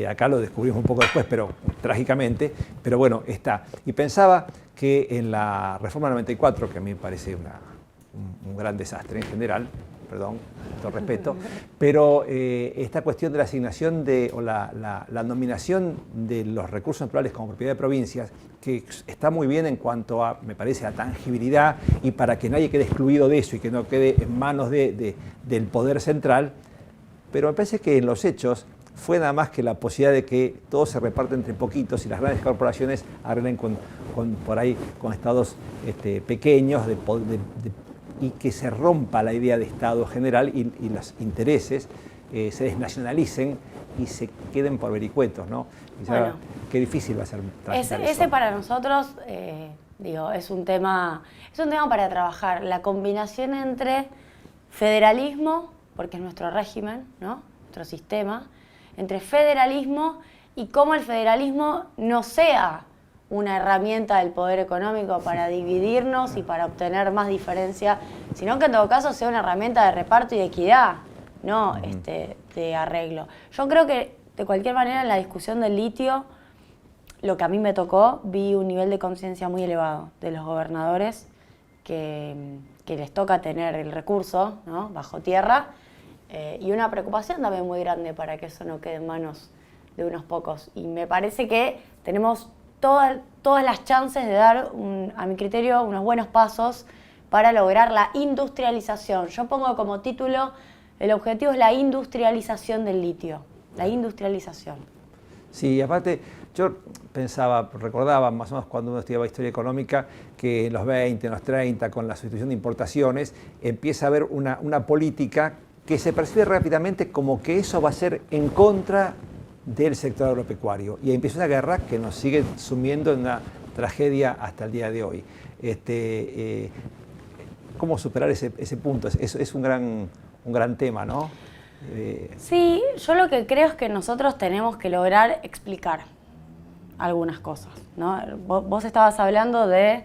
Acá lo descubrimos un poco después, pero trágicamente, pero bueno, está. Y pensaba que en la reforma 94, que a mí me parece un gran desastre en general, perdón, con todo respeto, pero esta cuestión de la asignación o la nominación de los recursos naturales como propiedad de provincias, que está muy bien en cuanto a, me parece, a tangibilidad y para que nadie quede excluido de eso y que no quede en manos del poder central, pero me parece que en los hechos fue nada más que la posibilidad de que todo se reparte entre poquitos y las grandes corporaciones arreglen por ahí con estados pequeños y que se rompa la idea de Estado general y los intereses se desnacionalicen y se queden por vericuetos, ¿no? Bueno, qué difícil va a ser transitar eso. Ese para nosotros, es un tema para trabajar. La combinación entre federalismo, porque es nuestro régimen, ¿no? Nuestro sistema, entre federalismo y cómo el federalismo no sea una herramienta del poder económico para dividirnos y para obtener más diferencia, sino que en todo caso sea una herramienta de reparto y de equidad, no de arreglo. Yo creo que de cualquier manera en la discusión del litio, lo que a mí me tocó, vi un nivel de conciencia muy elevado de los gobernadores que les toca tener el recurso, ¿no? Bajo tierra, y una preocupación también muy grande para que eso no quede en manos de unos pocos. Y me parece que tenemos todas las chances de dar, a mi criterio, unos buenos pasos para lograr la industrialización. Yo pongo como título, el objetivo es la industrialización del litio, la industrialización. Sí, aparte, yo recordaba más o menos cuando uno estudiaba historia económica, que en los 20, en los 30, con la sustitución de importaciones, empieza a haber una política que se percibe rápidamente como que eso va a ser en contra del sector agropecuario. Y empieza una guerra que nos sigue sumiendo en una tragedia hasta el día de hoy. ¿Cómo superar ese punto? Es un gran tema, ¿no? Sí, yo lo que creo es que nosotros tenemos que lograr explicar algunas cosas, ¿no? Vos estabas hablando de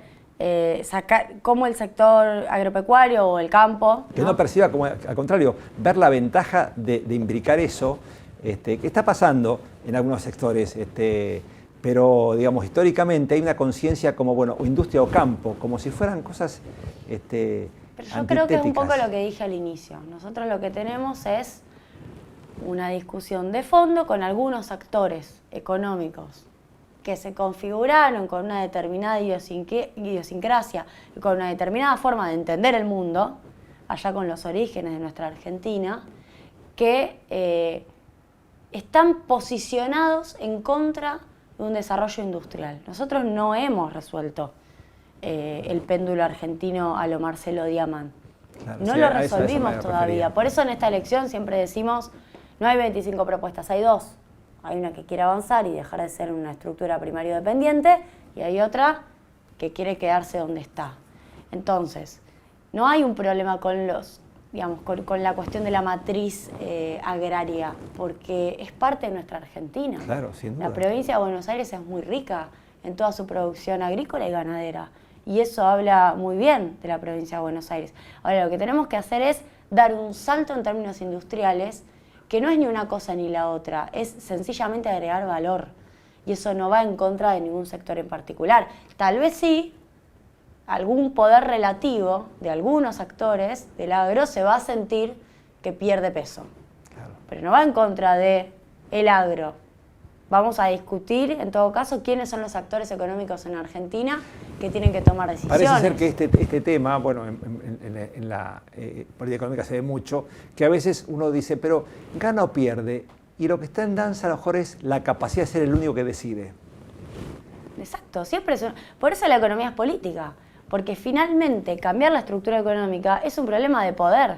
cómo el sector agropecuario o el campo... Que no perciba, como al contrario, ver la ventaja de imbricar eso, que está pasando en algunos sectores, pero digamos, históricamente hay una conciencia como, bueno, o industria o campo, como si fueran cosas Pero yo creo que es un poco lo que dije al inicio. Nosotros lo que tenemos es una discusión de fondo con algunos actores económicos que se configuraron con una determinada idiosincrasia y con una determinada forma de entender el mundo, allá con los orígenes de nuestra Argentina, que están posicionados en contra de un desarrollo industrial. Nosotros no hemos resuelto el péndulo argentino a lo Marcelo Diamant. Claro, no lo resolvimos todavía. Por eso en esta elección siempre decimos, no hay 25 propuestas, hay 2. Hay una que quiere avanzar y dejar de ser una estructura primario dependiente, y hay otra que quiere quedarse donde está. Entonces, no hay un problema con con la cuestión de la matriz agraria, porque es parte de nuestra Argentina. Claro, sin duda. La provincia de Buenos Aires es muy rica en toda su producción agrícola y ganadera, y eso habla muy bien de la provincia de Buenos Aires. Ahora, lo que tenemos que hacer es dar un salto en términos industriales, que no es ni una cosa ni la otra, es sencillamente agregar valor. Y eso no va en contra de ningún sector en particular. Tal vez sí, algún poder relativo de algunos actores del agro se va a sentir que pierde peso. Claro. Pero no va en contra del agro. Vamos a discutir, en todo caso, quiénes son los actores económicos en Argentina que tienen que tomar decisiones. Parece ser que este tema, bueno, en la política económica se ve mucho, que a veces uno dice, pero gana o pierde, y lo que está en danza a lo mejor es la capacidad de ser el único que decide. Exacto, siempre por eso la economía es política, porque finalmente cambiar la estructura económica es un problema de poder,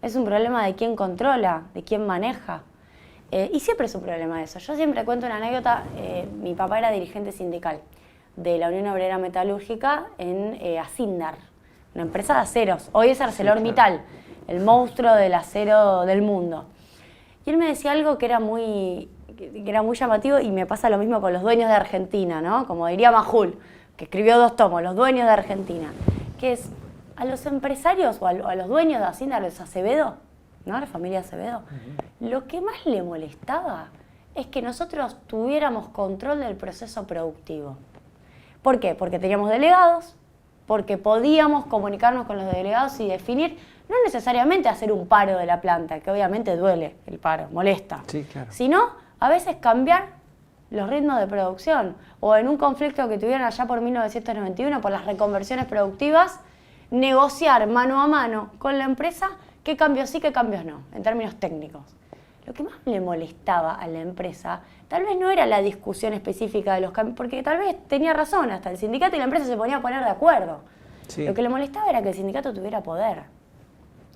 es un problema de quién controla, de quién maneja. Y siempre es un problema eso. Yo siempre cuento una anécdota. Mi papá era dirigente sindical de la Unión Obrera Metalúrgica en Acindar, una empresa de aceros. Hoy es ArcelorMittal, sí, claro, el monstruo del acero del mundo. Y él me decía algo que era muy llamativo, y me pasa lo mismo con los dueños de Argentina, ¿no? Como diría Majul, que escribió 2 tomos, Los dueños de Argentina, que es a los empresarios o a los dueños de Acindar, los Acevedo, ¿no? La familia Acevedo, lo que más le molestaba es que nosotros tuviéramos control del proceso productivo. ¿Por qué? Porque teníamos delegados, porque podíamos comunicarnos con los delegados y definir, no necesariamente hacer un paro de la planta, que obviamente duele el paro, molesta, sí, claro, sino a veces cambiar los ritmos de producción, o en un conflicto que tuvieron allá por 1991 por las reconversiones productivas, negociar mano a mano con la empresa qué cambios sí, qué cambios no, en términos técnicos. Lo que más le molestaba a la empresa tal vez no era la discusión específica de los cambios, porque tal vez tenía razón, hasta el sindicato y la empresa se ponían a poner de acuerdo. Sí. Lo que le molestaba era que el sindicato tuviera poder,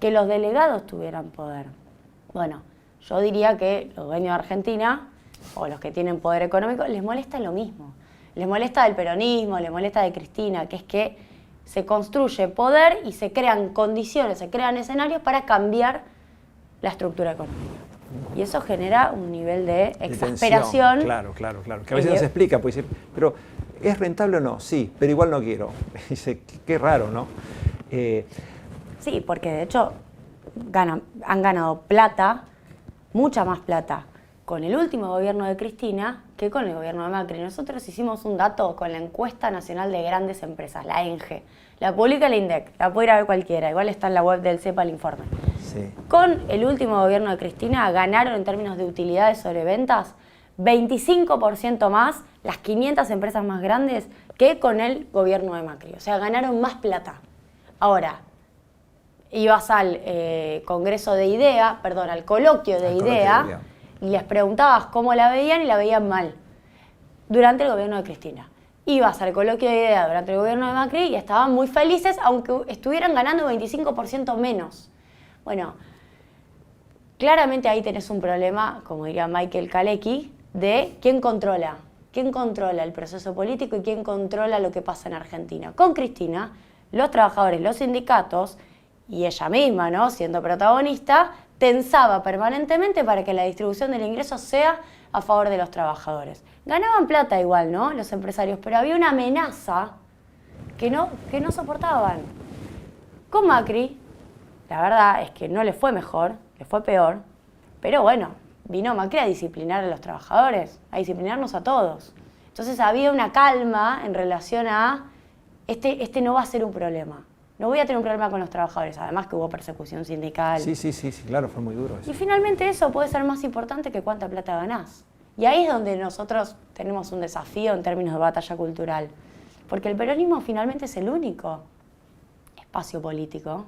que los delegados tuvieran poder. Bueno, yo diría que los dueños de Argentina, o los que tienen poder económico, les molesta lo mismo. Les molesta del peronismo, les molesta de Cristina, que es que se construye poder y se crean condiciones, se crean escenarios para cambiar la estructura económica. Y eso genera un nivel de exasperación. Claro. Que a veces no se explica, pues dice, pero ¿es rentable o no? Sí, pero igual no quiero. Dice, qué raro, ¿no? Sí, porque de hecho han ganado plata, mucha más plata, con el último gobierno de Cristina que con el gobierno de Macri. Nosotros hicimos un dato con la Encuesta Nacional de Grandes Empresas, la ENGE. La publica el INDEC, la puede ir a ver cualquiera, igual está en la web del CEPA el informe. Sí. Con el último gobierno de Cristina ganaron en términos de utilidades sobre ventas 25% más las 500 empresas más grandes que con el gobierno de Macri. O sea, ganaron más plata. Ahora, ibas al congreso de IDEA, perdón, al coloquio de IDEA, y les preguntabas cómo la veían y la veían mal durante el gobierno de Cristina. Ibas al coloquio de IDEA durante el gobierno de Macri y estaban muy felices, aunque estuvieran ganando 25% menos. Bueno, claramente ahí tenés un problema, como diría Michael Kalecki, de quién controla el proceso político y quién controla lo que pasa en Argentina. Con Cristina, los trabajadores, los sindicatos y ella misma, ¿no?, siendo protagonista, tensaba permanentemente para que la distribución del ingreso sea a favor de los trabajadores. Ganaban plata igual, ¿no?, los empresarios, pero había una amenaza que no soportaban. Con Macri, la verdad es que no le fue mejor, le fue peor, pero bueno, vino Macri a disciplinar a los trabajadores, a disciplinarnos a todos. Entonces había una calma en relación a este no va a ser un problema. No voy a tener un problema con los trabajadores, además que hubo persecución sindical. Sí, claro, fue muy duro eso. Y finalmente eso puede ser más importante que cuánta plata ganás. Y ahí es donde nosotros tenemos un desafío en términos de batalla cultural. Porque el peronismo finalmente es el único espacio político,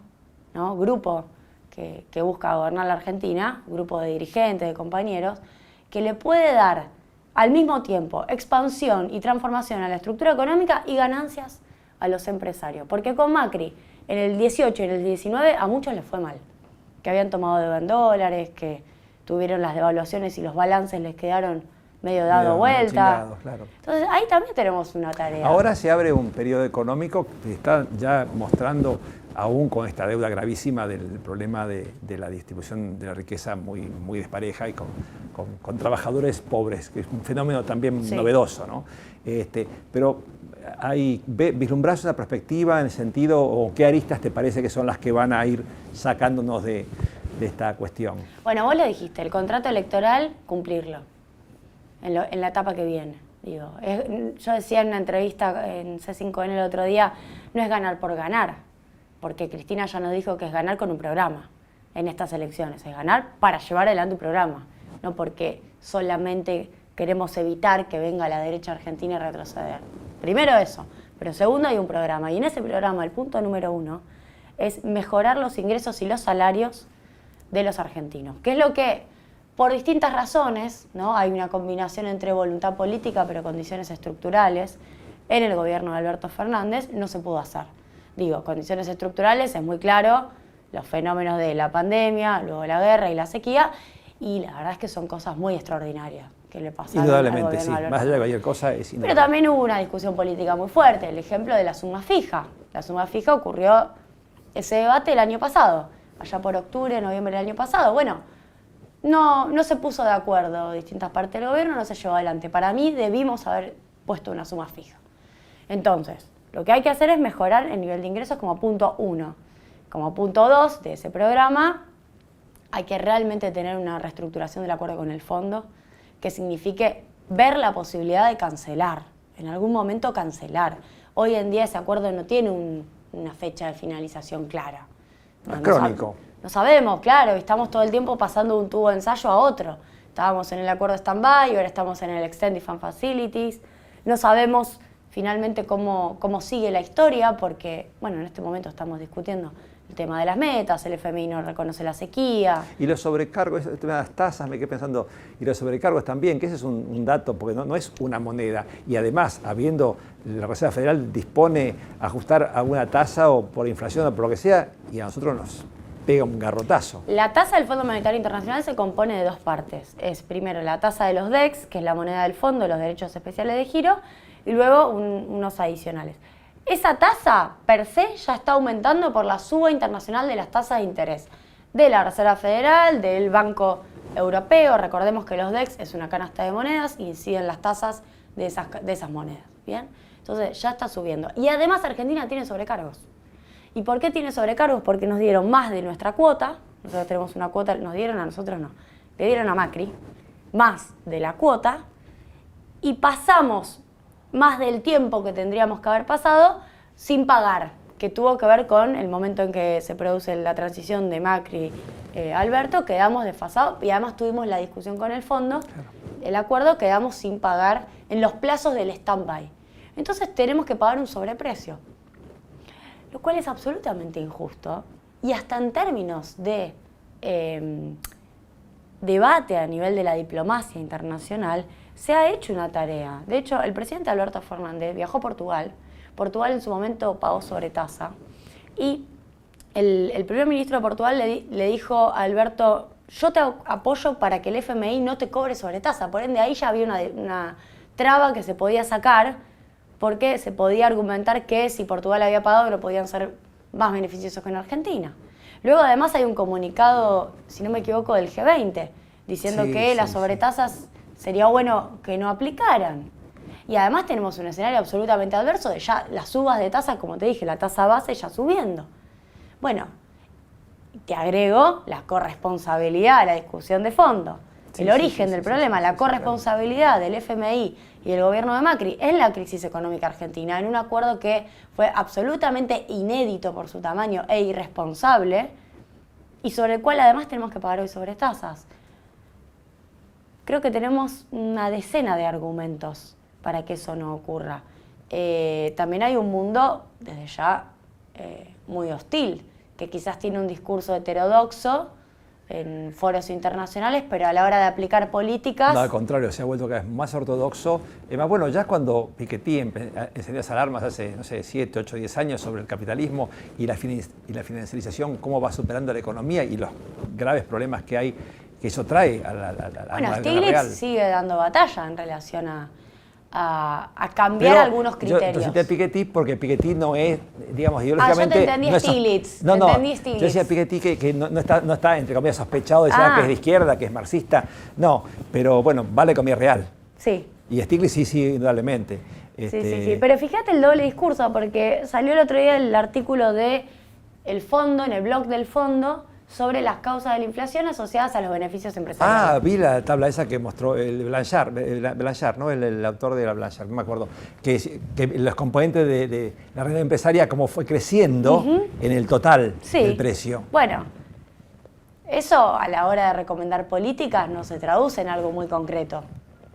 ¿no? Grupo que busca gobernar la Argentina, grupo de dirigentes, de compañeros, que le puede dar al mismo tiempo expansión y transformación a la estructura económica y ganancias a los empresarios. Porque con Macri, en el 18 y en el 19, a muchos les fue mal. Que habían tomado deuda en dólares, que tuvieron las devaluaciones y los balances les quedaron medio dado vuelta. Claro. Entonces ahí también tenemos una tarea. Ahora se abre un periodo económico que está ya mostrando, aún con esta deuda gravísima, del problema de la distribución de la riqueza muy despareja y con trabajadores pobres, que es un fenómeno también novedoso, ¿no? Pero ¿vislumbrás una perspectiva en el sentido, o qué aristas te parece que son las que van a ir sacándonos de esta cuestión? Bueno, vos lo dijiste, el contrato electoral, cumplirlo en la etapa que viene. Digo, yo decía en una entrevista en C5N el otro día, no es ganar por ganar, porque Cristina ya nos dijo que es ganar con un programa en estas elecciones, es ganar para llevar adelante un programa, no porque solamente queremos evitar que venga la derecha argentina a retroceder. Primero eso, pero segundo hay un programa, y en ese programa el punto número 1 es mejorar los ingresos y los salarios de los argentinos, que es lo que, por distintas razones, ¿no? Hay una combinación entre voluntad política pero condiciones estructurales, en el gobierno de Alberto Fernández no se pudo hacer. Digo, condiciones estructurales, es muy claro, los fenómenos de la pandemia, luego la guerra y la sequía, y la verdad es que son cosas muy extraordinarias que le pasaron al gobierno de Alberto Fernández. Más allá de cualquier cosa es indudable. Pero también hubo una discusión política muy fuerte, el ejemplo de la suma fija. La suma fija ocurrió ese debate el año pasado, allá por octubre, noviembre del año pasado. Bueno, no se puso de acuerdo distintas partes del gobierno, no se llevó adelante. Para mí debimos haber puesto una suma fija. Entonces, lo que hay que hacer es mejorar el nivel de ingresos como punto 1. Como punto 2 de ese programa, hay que realmente tener una reestructuración del acuerdo con el fondo que signifique ver la posibilidad de cancelar, en algún momento cancelar. Hoy en día ese acuerdo no tiene una fecha de finalización clara. Es crónico. No sabemos, claro, estamos todo el tiempo pasando de un tubo de ensayo a otro. Estábamos en el acuerdo stand-by, ahora estamos en el Extended Fund Facilities. No sabemos finalmente cómo sigue la historia, porque, bueno, en este momento estamos discutiendo el tema de las metas, el FMI no reconoce la sequía. Y los sobrecargos, el tema de las tasas, me quedé pensando, y los sobrecargos también, que ese es un dato, porque no es una moneda. Y además, habiendo la Reserva Federal dispone a ajustar alguna tasa o por inflación o por lo que sea, y a nosotros nos pega un garrotazo. La tasa del Fondo Monetario Internacional se compone de dos partes. Es primero la tasa de los DEX, que es la moneda del fondo, los derechos especiales de giro, y luego unos adicionales. Esa tasa, per se, ya está aumentando por la suba internacional de las tasas de interés de la Reserva Federal, del Banco Europeo. Recordemos que los DEX es una canasta de monedas y inciden las tasas de esas monedas. ¿Bien? Entonces ya está subiendo. Y además Argentina tiene sobrecargos. ¿Y por qué tiene sobrecargos? Porque nos dieron más de nuestra cuota. Nosotros tenemos una cuota, nos dieron a nosotros no. Le dieron a Macri más de la cuota y pasamos más del tiempo que tendríamos que haber pasado sin pagar, que tuvo que ver con el momento en que se produce la transición de Macri Alberto, quedamos desfasados y además tuvimos la discusión con el fondo, el acuerdo, quedamos sin pagar en los plazos del stand-by. Entonces tenemos que pagar un sobreprecio, lo cual es absolutamente injusto y hasta en términos de debate a nivel de la diplomacia internacional se ha hecho una tarea. De hecho, el presidente Alberto Fernández viajó a Portugal. Portugal en su momento pagó sobretasa. Y el primer ministro de Portugal le dijo a Alberto, yo te apoyo para que el FMI no te cobre sobretasa. Por ende, ahí ya había una traba que se podía sacar porque se podía argumentar que si Portugal había pagado no podían ser más beneficiosos que en Argentina. Luego, además, hay un comunicado, si no me equivoco, del G20, diciendo que las sobretasas sería bueno que no aplicaran. Y además tenemos un escenario absolutamente adverso de ya las subas de tasa, como te dije, la tasa base ya subiendo. Bueno, te agrego la corresponsabilidad a la discusión de fondo. El origen del problema, la corresponsabilidad del FMI y el gobierno de Macri en la crisis económica argentina, en un acuerdo que fue absolutamente inédito por su tamaño e irresponsable, y sobre el cual además tenemos que pagar hoy sobretasas. Creo que tenemos una decena de argumentos para que eso no ocurra. También hay un mundo, desde ya, muy hostil, que quizás tiene un discurso heterodoxo en foros internacionales, pero a la hora de aplicar políticas... No, al contrario, se ha vuelto cada vez más ortodoxo. Más bueno, ya cuando Piketty encendió esas alarmas hace, no sé, 7, 8, 10 años sobre el capitalismo y la financiarización, cómo va superando la economía y los graves problemas que hay, que eso trae a la bueno, Stiglitz real. Sigue dando batalla en relación a cambiar algunos criterios. Yo cité a Piketty porque Piketty no es, digamos, ideológicamente... yo te entendí Stiglitz. No, yo decía Piketty que no está, entre comillas, sospechado de ser que es de izquierda, que es marxista. No, pero bueno, vale economía real. Sí. Y Stiglitz sí, indudablemente. Sí. Pero fíjate el doble discurso, porque salió el otro día el artículo de El Fondo, en el blog del Fondo, sobre las causas de la inflación asociadas a los beneficios empresariales. Vi la tabla esa que mostró el Blanchard, ¿no? El autor de la Blanchard, no me acuerdo, que los componentes de la red empresaria, cómo fue creciendo en el total del precio. Bueno, eso a la hora de recomendar políticas no se traduce en algo muy concreto,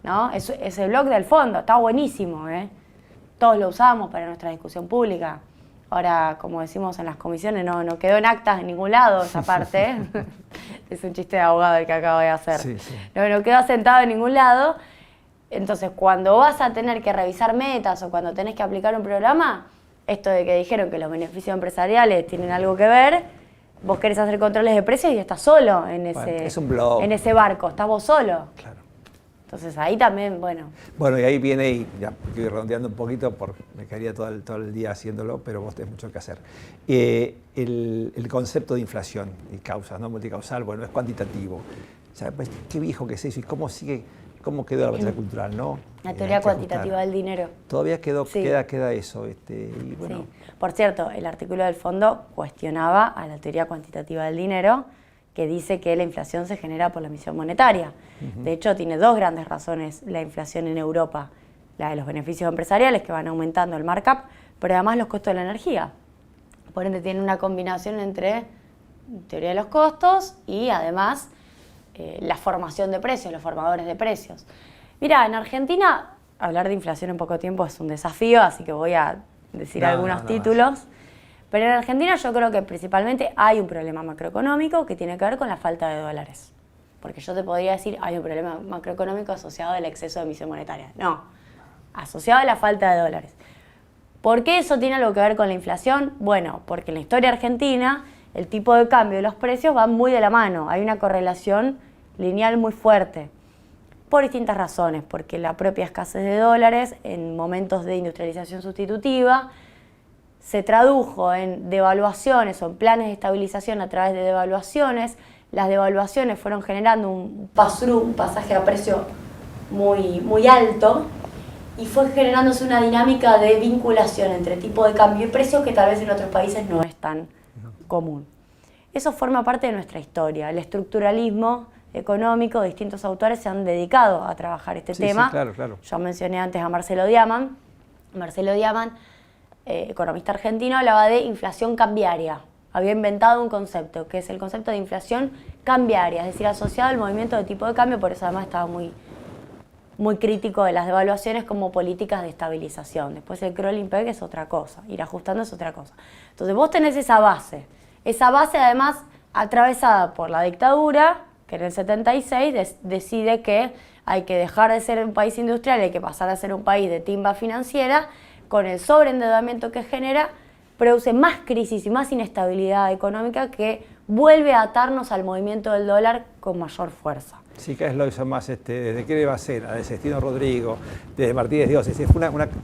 ¿no? Ese blog del Fondo está buenísimo, ¿eh? Todos lo usamos para nuestra discusión pública. Ahora, como decimos en las comisiones, no quedó en actas en ningún lado esa parte. Es un chiste de abogado el que acabo de hacer. Sí. No quedó asentado en ningún lado. Entonces, cuando vas a tener que revisar metas o cuando tenés que aplicar un programa, esto de que dijeron que los beneficios empresariales tienen algo que ver, vos querés hacer controles de precios y estás solo en ese barco, estás vos solo. Claro. Entonces ahí también, bueno. Bueno, y ahí viene, y ya estoy redondeando un poquito, porque me quedaría todo el día haciéndolo, pero vos tenés mucho que hacer. El concepto de inflación y causas, ¿no? Multicausal, bueno, es cuantitativo. O sea, pues, qué viejo que es eso y cómo quedó la batalla cultural, ¿no? La teoría cuantitativa del dinero. Todavía queda eso. Y bueno. Sí. Por cierto, el artículo del Fondo cuestionaba a la teoría cuantitativa del dinero, que dice que la inflación se genera por la emisión monetaria. De hecho, tiene dos grandes razones la inflación en Europa. La de los beneficios empresariales, que van aumentando el markup, pero además los costos de la energía. Por ende, tiene una combinación entre teoría de los costos y además la formación de precios, los formadores de precios. Mira, en Argentina, hablar de inflación en poco tiempo es un desafío, así que voy a decir algunos títulos. Pero en Argentina yo creo que principalmente hay un problema macroeconómico que tiene que ver con la falta de dólares. Porque yo te podría decir, hay un problema macroeconómico asociado al exceso de emisión monetaria. No, asociado a la falta de dólares. ¿Por qué eso tiene algo que ver con la inflación? Bueno, porque en la historia argentina el tipo de cambio y los precios van muy de la mano. Hay una correlación lineal muy fuerte. Por distintas razones. Porque la propia escasez de dólares en momentos de industrialización sustitutiva se tradujo en devaluaciones o en planes de estabilización a través de devaluaciones. Las devaluaciones fueron generando un pass-through, un pasaje a precio muy alto, y fue generándose una dinámica de vinculación entre tipo de cambio y precio que tal vez en otros países no es tan común. Eso forma parte de nuestra historia. El estructuralismo económico, distintos autores se han dedicado a trabajar este tema. Sí, claro. Yo mencioné antes a Marcelo Diamant. Marcelo Diamant, economista argentino, hablaba de inflación cambiaria. Había inventado un concepto, que es el concepto de inflación cambiaria, es decir, asociado al movimiento de tipo de cambio, por eso además estaba muy crítico de las devaluaciones como políticas de estabilización. Después el crawling peg es otra cosa, ir ajustando es otra cosa. Entonces vos tenés esa base además atravesada por la dictadura, que en el 76 decide que hay que dejar de ser un país industrial y hay que pasar a ser un país de timba financiera. Con el sobreendeudamiento que genera, produce más crisis y más inestabilidad económica que vuelve a atarnos al movimiento del dólar con mayor fuerza. Sí, que es lo hizo más, desde Quiere Bacena, de Celestino Rodrigo, desde Martínez Dios,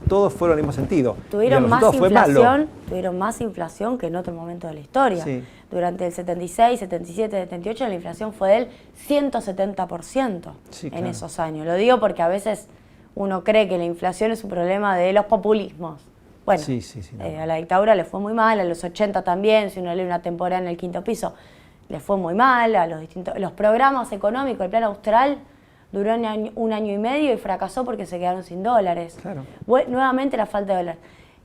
todos fueron en el mismo sentido. Tuvieron más inflación que en otro momento de la historia. Sí. Durante el 76, 77, 78 la inflación fue del 170% esos años. Lo digo porque a veces uno cree que la inflación es un problema de los populismos. Bueno, sí, no. A la dictadura le fue muy mal, a los 80 también, si uno lee una temporada en el Quinto Piso, le fue muy mal, a los programas económicos, el plan austral duró un año y medio y fracasó porque se quedaron sin dólares. Claro. Nuevamente la falta de dólares.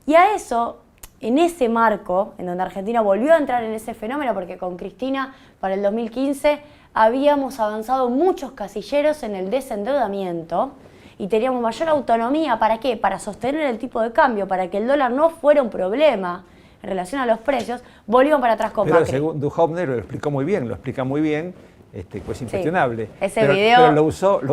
Y a eso, en ese marco, en donde Argentina volvió a entrar en ese fenómeno, porque con Cristina, para el 2015, habíamos avanzado muchos casilleros en el desendeudamiento y teníamos mayor autonomía. ¿Para qué? Para sostener el tipo de cambio, para que el dólar no fuera un problema en relación a los precios, volvieron para atrás con Macri. Pero según Duhovne lo explica muy bien, pues incuestionable. Sí, pero lo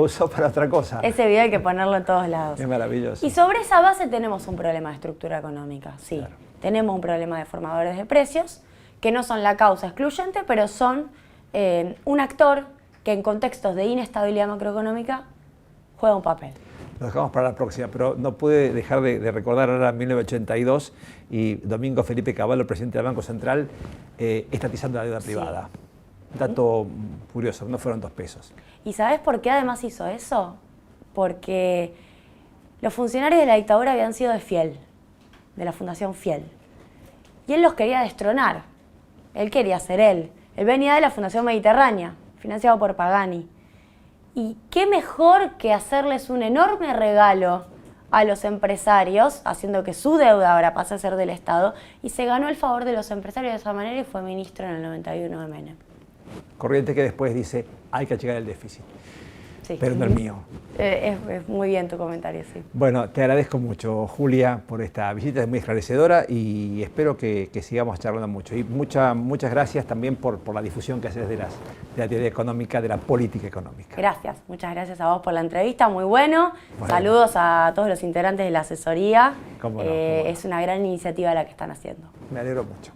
usó para otra cosa. Ese video hay que ponerlo en todos lados. Es maravilloso. Y sobre esa base tenemos un problema de estructura económica, sí. Claro. Tenemos un problema de formadores de precios, que no son la causa excluyente, pero son un actor que en contextos de inestabilidad macroeconómica juega un papel. Lo dejamos para la próxima, pero no pude dejar de recordar ahora 1982 y Domingo Felipe Cavallo, presidente del Banco Central, estatizando la deuda privada. Un dato curioso, no fueron 2 pesos. ¿Y sabes por qué además hizo eso? Porque los funcionarios de la dictadura habían sido de Fiel, de la Fundación Fiel. Y él los quería destronar. Él quería ser él. Él venía de la Fundación Mediterránea, financiado por Pagani. Y qué mejor que hacerles un enorme regalo a los empresarios, haciendo que su deuda ahora pase a ser del Estado, y se ganó el favor de los empresarios de esa manera y fue ministro en el 91 de Menem. Corriente que después dice, hay que achicar el déficit. Sí. Pero no el mío. Es muy bien tu comentario, sí. Bueno, te agradezco mucho, Julia, por esta visita, es muy esclarecedora y espero que sigamos charlando mucho. Y muchas gracias también por la difusión que haces de la teoría económica, de la política económica. Gracias, muchas gracias a vos por la entrevista, muy bueno. Saludos a todos los integrantes de la asesoría. Cómo no. Es una gran iniciativa la que están haciendo. Me alegro mucho.